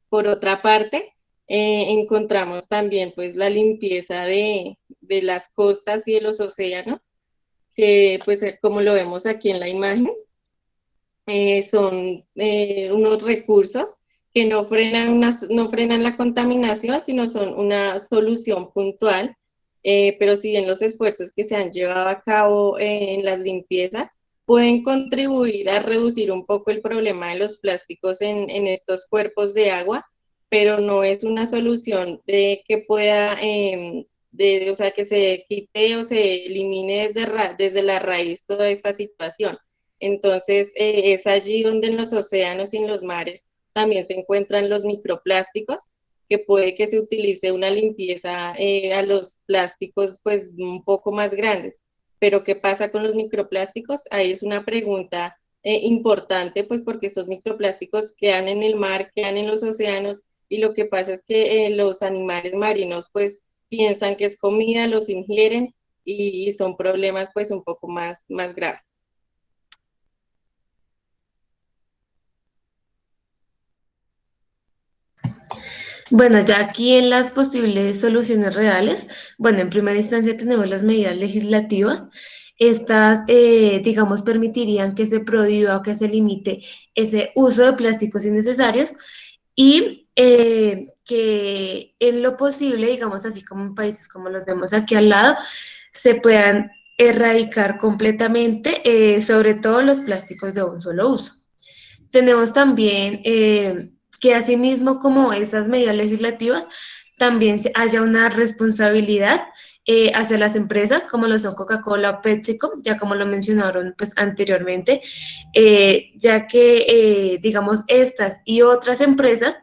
Por otra parte, encontramos también pues la limpieza de las costas y de los océanos, que pues como lo vemos aquí en la imagen, son unos recursos que no frenan la contaminación, sino son una solución puntual, pero si bien los esfuerzos que se han llevado a cabo en las limpiezas pueden contribuir a reducir un poco el problema de los plásticos en estos cuerpos de agua, pero no es una solución de que pueda, o sea, que se quite o se elimine desde la raíz toda esta situación. Entonces, es allí donde en los océanos y en los mares también se encuentran los microplásticos, que puede que se utilice una limpieza a los plásticos pues un poco más grandes. Pero ¿qué pasa con los microplásticos? Ahí es una pregunta importante, pues porque estos microplásticos quedan en el mar, quedan en los océanos, y lo que pasa es que los animales marinos pues piensan que es comida, los ingieren, y son problemas pues un poco más graves. Bueno, ya aquí en las posibles soluciones reales, bueno, en primera instancia tenemos las medidas legislativas. Estas, digamos, permitirían que se prohíba o que se limite ese uso de plásticos innecesarios y que en lo posible, digamos, así como en países como los vemos aquí al lado, se puedan erradicar completamente, sobre todo los plásticos de un solo uso. Tenemos también que asimismo como esas medidas legislativas, también haya una responsabilidad hacia las empresas como lo son Coca-Cola o PepsiCo, ya como lo mencionaron pues anteriormente, ya que digamos estas y otras empresas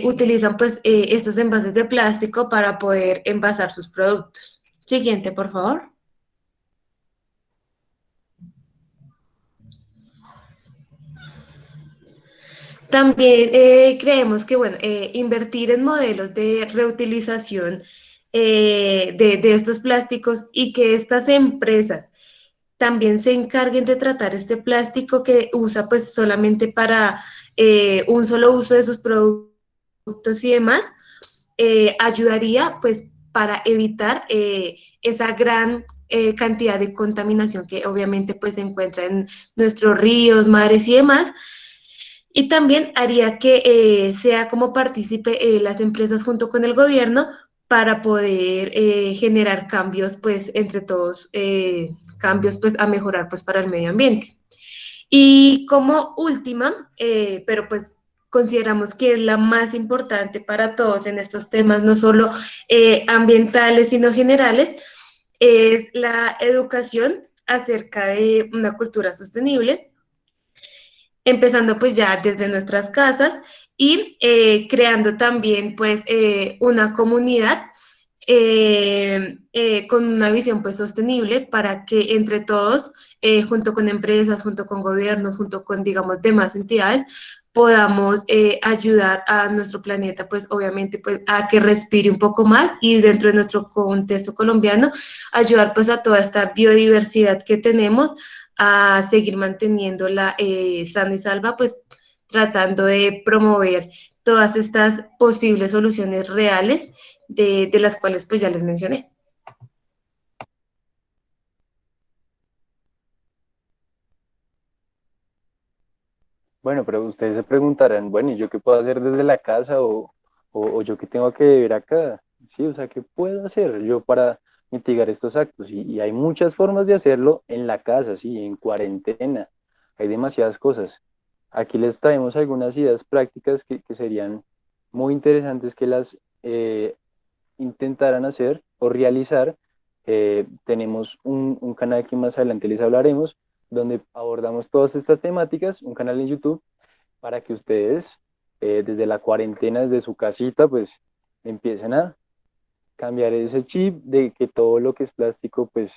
utilizan pues estos envases de plástico para poder envasar sus productos. Siguiente, por favor. También creemos que, bueno, invertir en modelos de reutilización de estos plásticos y que estas empresas también se encarguen de tratar este plástico que usa pues solamente para un solo uso de sus productos y demás, ayudaría pues para evitar esa gran cantidad de contaminación que obviamente pues se encuentra en nuestros ríos, mares y demás, y también haría que sea como partícipe las empresas junto con el gobierno para poder generar cambios, pues, entre todos, cambios, pues, a mejorar, pues, para el medio ambiente. Y como última, pero pues consideramos que es la más importante para todos en estos temas, no solo ambientales, sino generales, es la educación acerca de una cultura sostenible, empezando pues ya desde nuestras casas y creando también pues una comunidad con una visión pues sostenible para que entre todos, junto con empresas, junto con gobiernos, junto con digamos demás entidades, podamos ayudar a nuestro planeta pues obviamente pues a que respire un poco más y dentro de nuestro contexto colombiano ayudar pues a toda esta biodiversidad que tenemos a seguir manteniéndola sana y salva, pues tratando de promover todas estas posibles soluciones reales de las cuales pues ya les mencioné. Bueno, pero ustedes se preguntarán, bueno, ¿y yo qué puedo hacer desde la casa o yo qué tengo que ver acá? Sí, o sea, ¿qué puedo hacer yo para mitigar estos actos? Y hay muchas formas de hacerlo en la casa, sí, en cuarentena. Hay demasiadas cosas. Aquí les traemos algunas ideas prácticas que serían muy interesantes que las intentaran hacer o realizar. Tenemos un canal que más adelante les hablaremos, donde abordamos todas estas temáticas, un canal en YouTube, para que ustedes, desde la cuarentena, desde su casita, pues empiecen a cambiar ese chip de que todo lo que es plástico, pues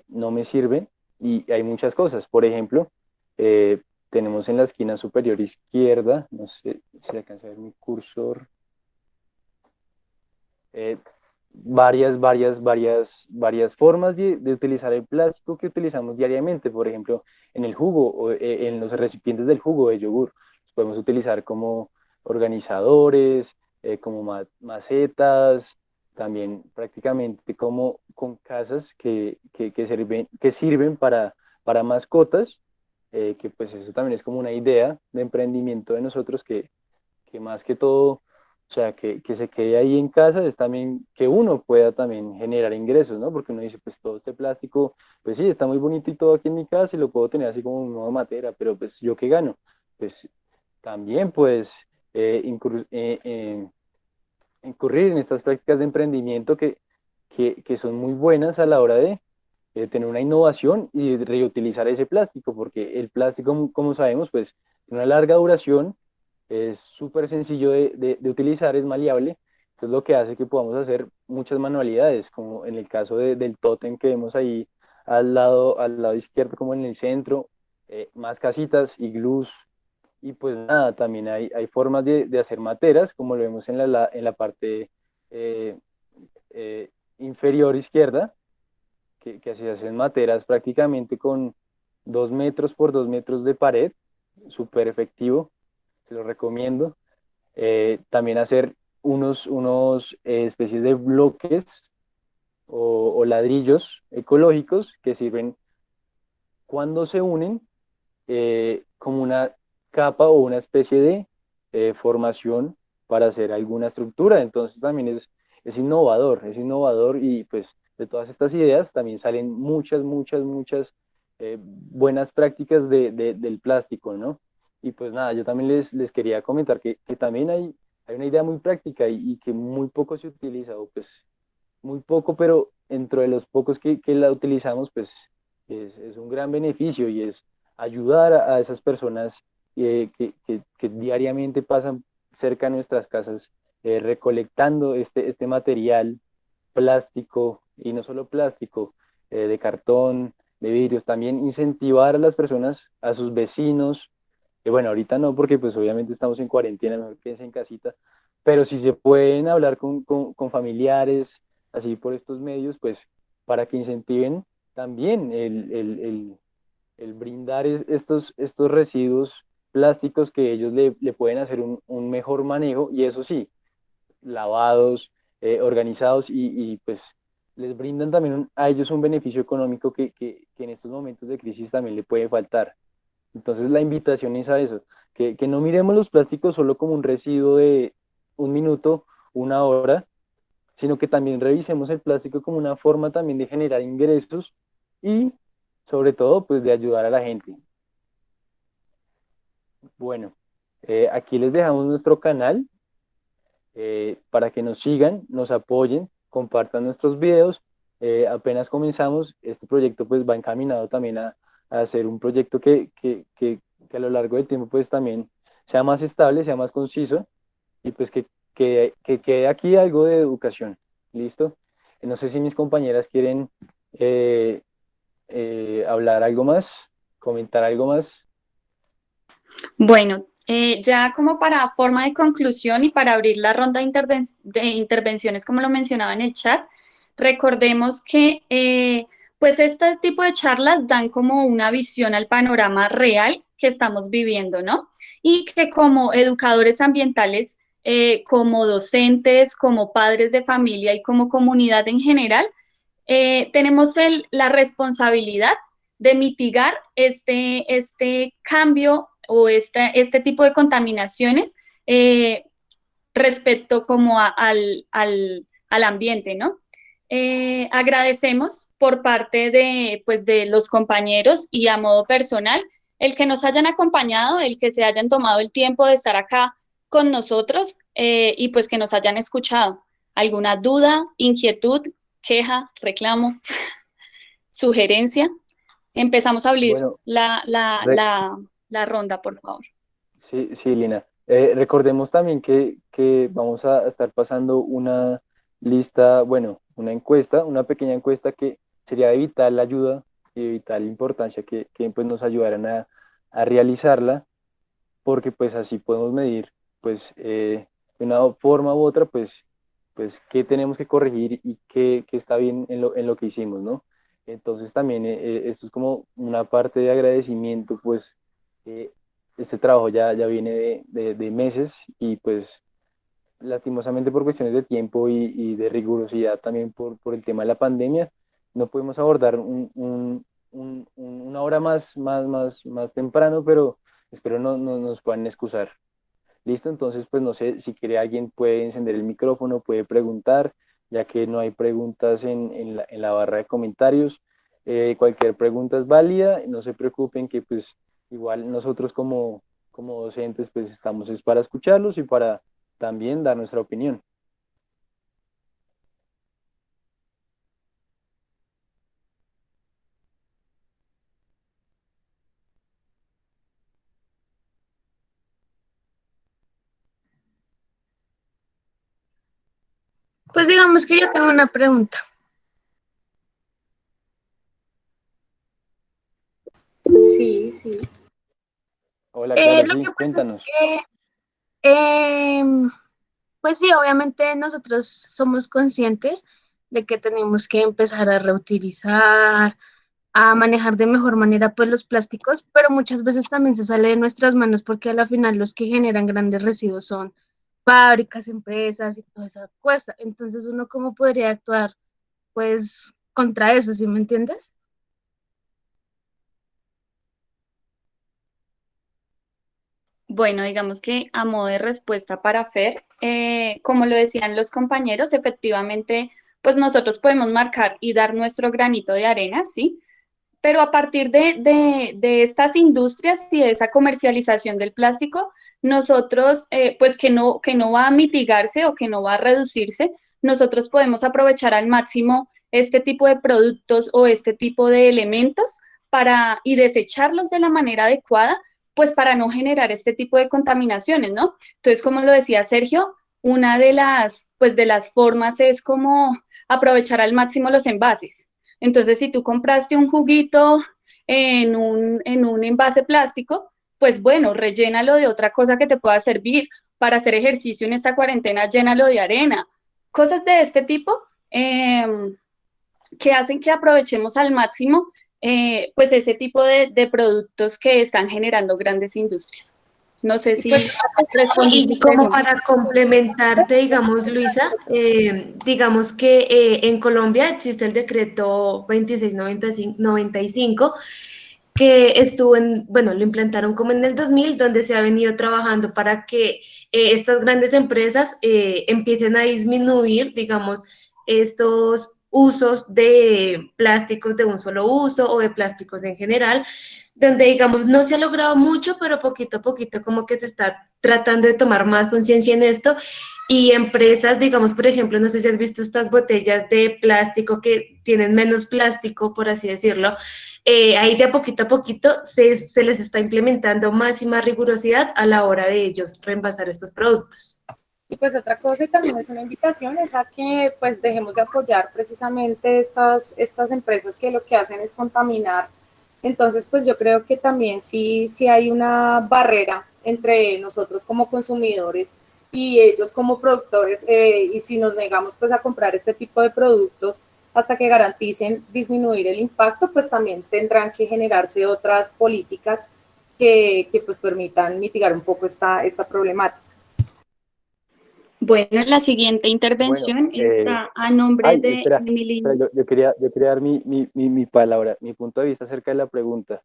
no me sirve. Y hay muchas cosas. Por ejemplo, tenemos en la esquina superior izquierda, no sé si alcanza a ver mi cursor, varias formas de utilizar el plástico que utilizamos diariamente. Por ejemplo, en el jugo, en los recipientes del jugo de yogur, los podemos utilizar como organizadores, como macetas, también prácticamente como con casas que sirven para mascotas, que pues eso también es como una idea de emprendimiento de nosotros que más que todo, o sea, que se quede ahí en casa, es también que uno pueda también generar ingresos, ¿no? Porque uno dice, pues todo este plástico, pues sí, está muy bonito y todo aquí en mi casa y lo puedo tener así como una matera, pero pues yo qué gano. Pues también pues incurrir en estas prácticas de emprendimiento que son muy buenas a la hora de tener una innovación y reutilizar ese plástico, porque el plástico, como sabemos, pues tiene una larga duración, es súper sencillo de utilizar, es maleable, entonces lo que hace que podamos hacer muchas manualidades, como en el caso del tótem que vemos ahí al lado izquierdo, como en el centro, más casitas, iglús, y pues nada, también hay formas de hacer materas, como lo vemos en la parte eh, eh, inferior izquierda, que se hacen materas prácticamente con 2 metros por 2 metros de pared, súper efectivo, se lo recomiendo. También hacer unos especies de bloques o ladrillos ecológicos que sirven cuando se unen como una capa o una especie de formación para hacer alguna estructura. Entonces también es innovador y pues de todas estas ideas también salen muchas buenas prácticas del plástico, ¿no? Y pues nada, yo también les quería comentar que también hay una idea muy práctica y que muy poco se utiliza, o pues muy poco, pero dentro de los pocos que la utilizamos, pues es un gran beneficio y es ayudar a esas personas que diariamente pasan cerca de nuestras casas recolectando este material plástico y no solo plástico, de cartón, de vidrios, también incentivar a las personas, a sus vecinos, que bueno, ahorita no, porque pues obviamente estamos en cuarentena, mejor quédense en casita, pero si se pueden hablar con familiares, así por estos medios, pues para que incentiven también el brindar estos residuos plásticos que ellos le pueden hacer un mejor manejo y eso sí, lavados, organizados pues les brindan también a ellos un beneficio económico que en estos momentos de crisis también le puede faltar. Entonces la invitación es a eso, que no miremos los plásticos solo como un residuo de 1 minuto, 1 hora, sino que también revisemos el plástico como una forma también de generar ingresos y sobre todo pues de ayudar a la gente. Bueno, aquí les dejamos nuestro canal para que nos sigan, nos apoyen, compartan nuestros videos. Apenas comenzamos, este proyecto pues va encaminado también a hacer un proyecto que a lo largo del tiempo pues también sea más estable, sea más conciso y pues que quede aquí algo de educación. ¿Listo? No sé si mis compañeras quieren eh, hablar algo más, comentar algo más. Bueno, ya como para forma de conclusión y para abrir la ronda de intervenciones, como lo mencionaba en el chat, recordemos que pues este tipo de charlas dan como una visión al panorama real que estamos viviendo, ¿no? Y que como educadores ambientales, como docentes, como padres de familia y como comunidad en general, tenemos la responsabilidad de mitigar este cambio o este tipo de contaminaciones respecto como al ambiente, ¿no? Agradecemos por parte pues, de los compañeros y a modo personal el que nos hayan acompañado, el que se hayan tomado el tiempo de estar acá con nosotros y pues que nos hayan escuchado. ¿Alguna duda, inquietud, queja, reclamo, sugerencia? Empezamos a abrir Bueno, la ronda, por favor. sí, sí, Lina. Recordemos también que vamos a estar pasando una lista, bueno, una encuesta, una pequeña encuesta que sería de vital ayuda y de vital importancia que pues nos ayudaran a realizarla, porque pues así podemos medir pues de una forma u otra pues qué tenemos que corregir y qué está bien en lo que hicimos, ¿no? Entonces también esto es como una parte de agradecimiento, pues eh, este trabajo ya viene de meses y pues lastimosamente por cuestiones de tiempo y de rigurosidad también por el tema de la pandemia, no pudimos abordar una hora más temprano, pero espero no nos puedan excusar. Listo, entonces pues no sé si quiere alguien puede encender el micrófono, puede preguntar, ya que no hay preguntas en la barra de comentarios. Cualquier pregunta es válida, no se preocupen que pues igual nosotros como docentes pues estamos es para escucharlos y para también dar nuestra opinión. Pues digamos que yo tengo una pregunta. Sí, sí. Hola, claro, Lo sí, que pasa es cuéntanos. que, pues sí, obviamente nosotros somos conscientes de que tenemos que empezar a reutilizar, a manejar de mejor manera pues los plásticos, pero muchas veces también se sale de nuestras manos porque a la final los que generan grandes residuos son fábricas, empresas y toda esa cosa. Entonces uno cómo podría actuar pues contra eso, ¿sí me entiendes? Bueno, digamos que a modo de respuesta para Fer, como lo decían los compañeros, efectivamente, pues nosotros podemos marcar y dar nuestro granito de arena, ¿sí? Pero a partir de estas industrias y de esa comercialización del plástico, nosotros, pues que no va a mitigarse o que no va a reducirse, nosotros podemos aprovechar al máximo este tipo de productos o este tipo de elementos y desecharlos de la manera adecuada, pues para no generar este tipo de contaminaciones, ¿no? Entonces, como lo decía Sergio, una pues de las formas es como aprovechar al máximo los envases. Entonces, si tú compraste un juguito en un envase plástico, pues bueno, rellénalo de otra cosa que te pueda servir para hacer ejercicio en esta cuarentena, llénalo de arena. Cosas de este tipo eh, que hacen que aprovechemos al máximo pues ese tipo de productos que están generando grandes industrias. No sé Y si pues respondí tu Y como pregunta. para complementarte, digamos, Luisa, digamos que en Colombia existe el decreto 2695 que estuvo en, bueno, lo implantaron como en el 2000, donde se ha venido trabajando para que estas grandes empresas empiecen a disminuir, digamos, estos usos de plásticos de un solo uso o de plásticos en general, donde digamos no se ha logrado mucho, pero poquito a poquito como que se está tratando de tomar más conciencia en esto y empresas, digamos, por ejemplo, no sé si has visto estas botellas de plástico que tienen menos plástico, por así decirlo, ahí de a poquito se les está implementando más y más rigurosidad a la hora de ellos reemplazar estos productos. Y pues otra cosa y también es una invitación es a que pues dejemos de apoyar precisamente estas empresas que lo que hacen es contaminar. Entonces pues yo creo que también sí hay una barrera entre nosotros como consumidores y ellos como productores y si nos negamos pues a comprar este tipo de productos hasta que garanticen disminuir el impacto, pues también tendrán que generarse otras políticas que pues permitan mitigar un poco esta problemática. Bueno, la siguiente Bueno, intervención está a nombre ay, de espera, espera, Emily. yo quería dar mi palabra, mi punto de vista acerca de la pregunta.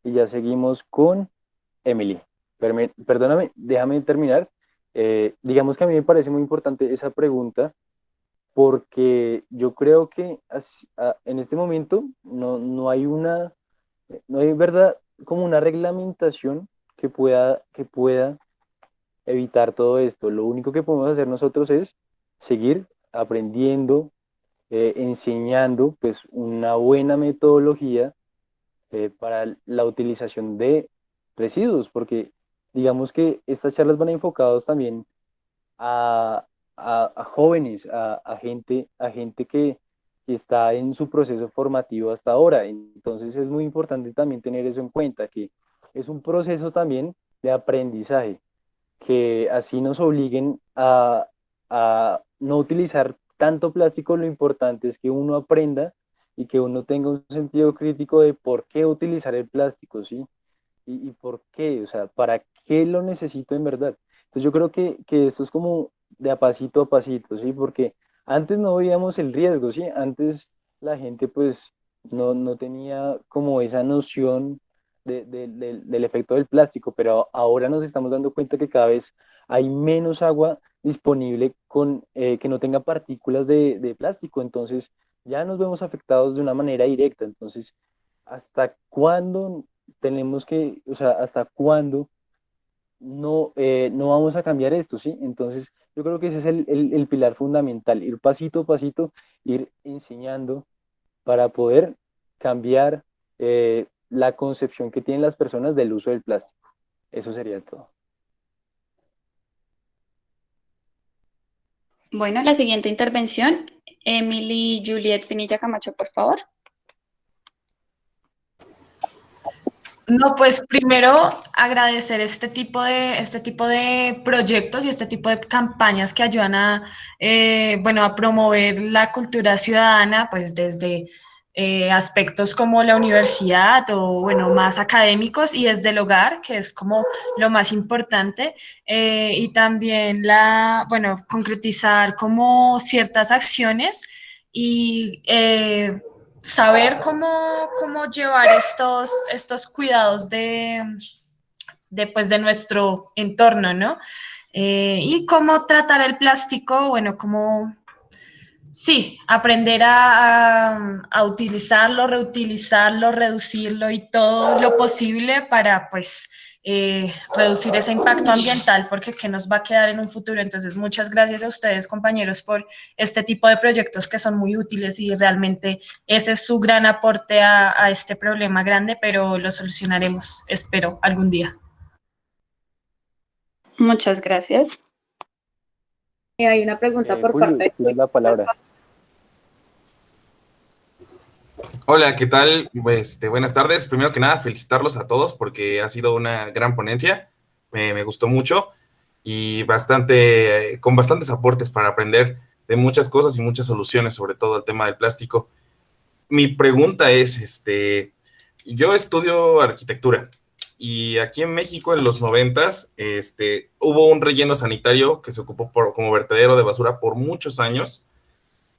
Y ya seguimos con Emily. Perdóname, déjame terminar. Digamos que a mí me parece muy importante esa pregunta porque yo creo que en este momento no hay no hay verdad como una reglamentación que pueda evitar todo esto. Lo único que podemos hacer nosotros es seguir aprendiendo, enseñando pues una buena metodología para la utilización de residuos, porque digamos que estas charlas van enfocadas también a, a jóvenes, a gente que está en su proceso formativo hasta ahora. Entonces es muy importante también tener eso en cuenta, que es un proceso también de aprendizaje, que así nos obliguen a no utilizar tanto plástico. Lo importante es que uno aprenda y que uno tenga un sentido crítico de por qué utilizar el plástico, ¿sí? Y por qué, o sea, para qué lo necesito en verdad. Entonces yo creo que esto es como de a pasito, ¿sí? Porque antes no veíamos el riesgo, ¿sí? Antes la gente pues no tenía como esa noción del efecto del plástico, pero ahora nos estamos dando cuenta que cada vez hay menos agua disponible que no tenga partículas de plástico, entonces ya nos vemos afectados de una manera directa. Entonces, ¿hasta cuándo tenemos que, o sea, hasta cuándo no vamos a cambiar esto, ¿sí? Entonces, yo creo que ese es el pilar fundamental, ir pasito a pasito, ir enseñando para poder cambiar la concepción que tienen las personas del uso del plástico. Eso sería todo. Bueno, la siguiente intervención, Emily Juliet Pinilla Camacho, por favor. No, pues primero agradecer este tipo de proyectos y este tipo de campañas que ayudan a, bueno, a promover la cultura ciudadana, pues desde aspectos como la universidad o, bueno, más académicos y desde el hogar, que es como lo más importante, y también bueno, concretizar como ciertas acciones y saber cómo llevar estos cuidados pues, de nuestro entorno, ¿no? Y cómo tratar el plástico, bueno, sí, aprender a utilizarlo, reutilizarlo, reducirlo y todo lo posible para, pues, reducir ese impacto ambiental, porque ¿qué nos va a quedar en un futuro? Entonces, muchas gracias a ustedes, compañeros, por este tipo de proyectos que son muy útiles y realmente ese es su gran aporte a este problema grande, pero lo solucionaremos, espero, algún día. Muchas gracias. Hay una pregunta por parte Julio, de tienes la palabra. Hola, ¿qué tal? Buenas tardes. Primero que nada, felicitarlos a todos porque ha sido una gran ponencia. Me gustó mucho y con bastantes aportes para aprender de muchas cosas y muchas soluciones, sobre todo el tema del plástico. Mi pregunta es, yo estudio arquitectura y aquí en México en los noventas, hubo un relleno sanitario que se ocupó como vertedero de basura por muchos años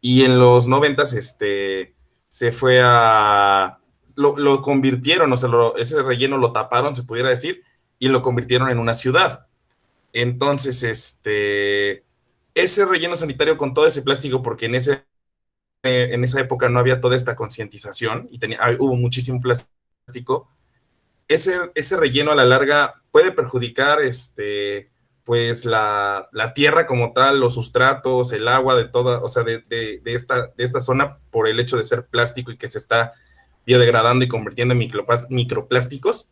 y en los noventas, se fue lo convirtieron, o sea, ese relleno lo taparon, se pudiera decir, y lo convirtieron en una ciudad. Entonces, ese relleno sanitario con todo ese plástico, porque en esa época no había toda esta concientización y hubo muchísimo plástico, ese relleno a la larga puede perjudicar pues la tierra como tal, los sustratos, el agua de toda, o sea, de esta zona por el hecho de ser plástico y que se está biodegradando y convirtiendo en microplásticos.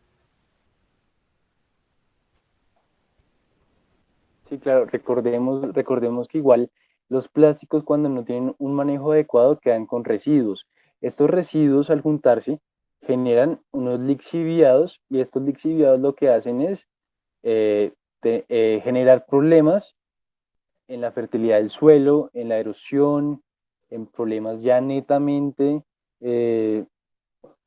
Sí, claro, recordemos que igual los plásticos cuando no tienen un manejo adecuado quedan con residuos. Estos residuos al juntarse generan unos lixiviados y estos lixiviados lo que hacen es generar problemas en la fertilidad del suelo, en la erosión, en problemas ya netamente eh,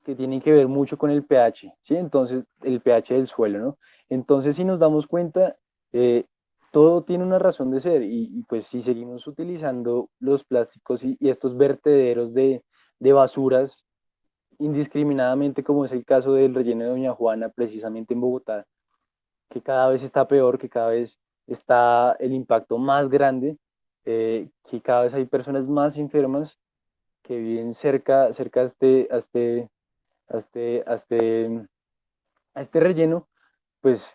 que tienen que ver mucho con el pH, ¿sí? Entonces, el pH del suelo, ¿no? Entonces, si nos damos cuenta, todo tiene una razón de ser y pues si seguimos utilizando los plásticos y estos vertederos de basuras indiscriminadamente, como es el caso del relleno de Doña Juana, precisamente en Bogotá, que cada vez está peor, que cada vez está el impacto más grande, que cada vez hay personas más enfermas que viven cerca a este relleno, pues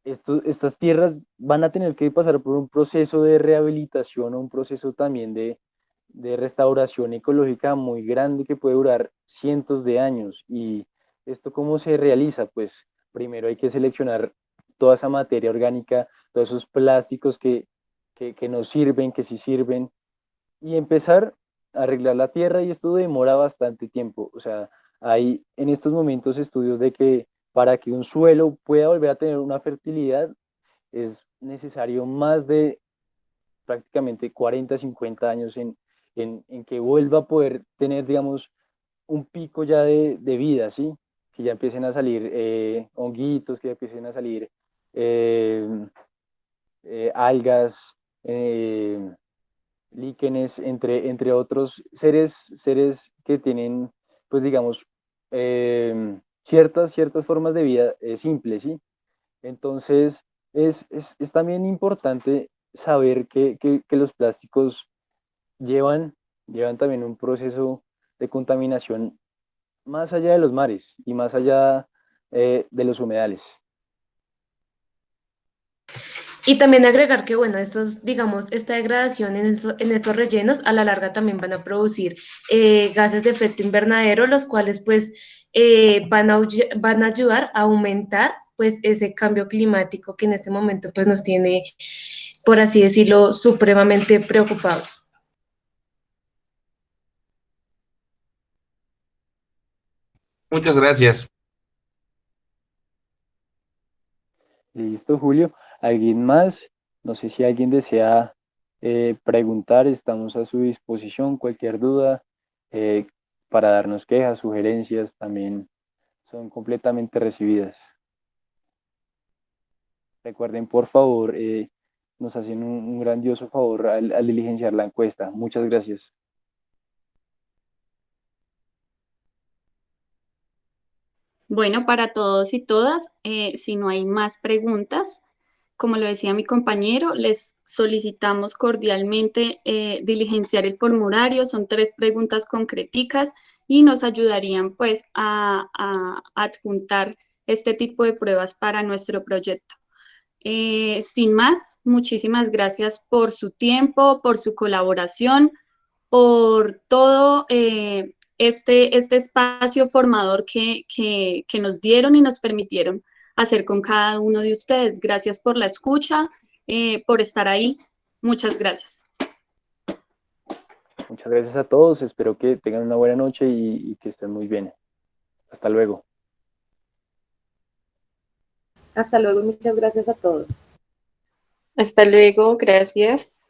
estas tierras van a tener que pasar por un proceso de rehabilitación o un proceso también de restauración ecológica muy grande que puede durar cientos de años. ¿Y esto cómo se realiza? Pues primero hay que seleccionar toda esa materia orgánica, todos esos plásticos que no sirven, que sí sirven, y empezar a arreglar la tierra y esto demora bastante tiempo. O sea, hay en estos momentos estudios de que para que un suelo pueda volver a tener una fertilidad, es necesario más de prácticamente 40, 50 años en que vuelva a poder tener, digamos, un pico ya de vida, ¿sí? Que ya empiecen a salir honguitos, que ya empiecen a salir eh, algas, líquenes, entre otros seres que tienen, pues digamos, ciertas formas de vida simples, ¿sí? Entonces, es también importante saber que los plásticos llevan, llevan también un proceso de contaminación más allá de los mares y más allá de los humedales. Y también agregar que, bueno, estos, digamos, esta degradación en estos rellenos a la larga también van a producir gases de efecto invernadero, los cuales pues van a ayudar a aumentar pues ese cambio climático que en este momento pues nos tiene, por así decirlo, supremamente preocupados. Muchas gracias. Listo, Julio. ¿Alguien más? No sé si alguien desea preguntar, estamos a su disposición. Cualquier duda eh, para darnos quejas, sugerencias, también son completamente recibidas. Recuerden, por favor, nos hacen un grandioso favor al diligenciar la encuesta. Muchas gracias. Bueno, para todos y todas, si no hay más preguntas, como lo decía mi compañero, les solicitamos cordialmente diligenciar el formulario. Son 3 preguntas concreticas y nos ayudarían pues a adjuntar este tipo de pruebas para nuestro proyecto. Sin más, muchísimas gracias por su tiempo, por su colaboración, por todo este espacio formador que nos dieron y nos permitieron hacer con cada uno de ustedes. Gracias por la escucha, por estar ahí. Muchas gracias. Muchas gracias a todos. Espero que tengan una buena noche y que estén muy bien. Hasta luego. Hasta luego y muchas gracias a todos. Hasta luego, gracias.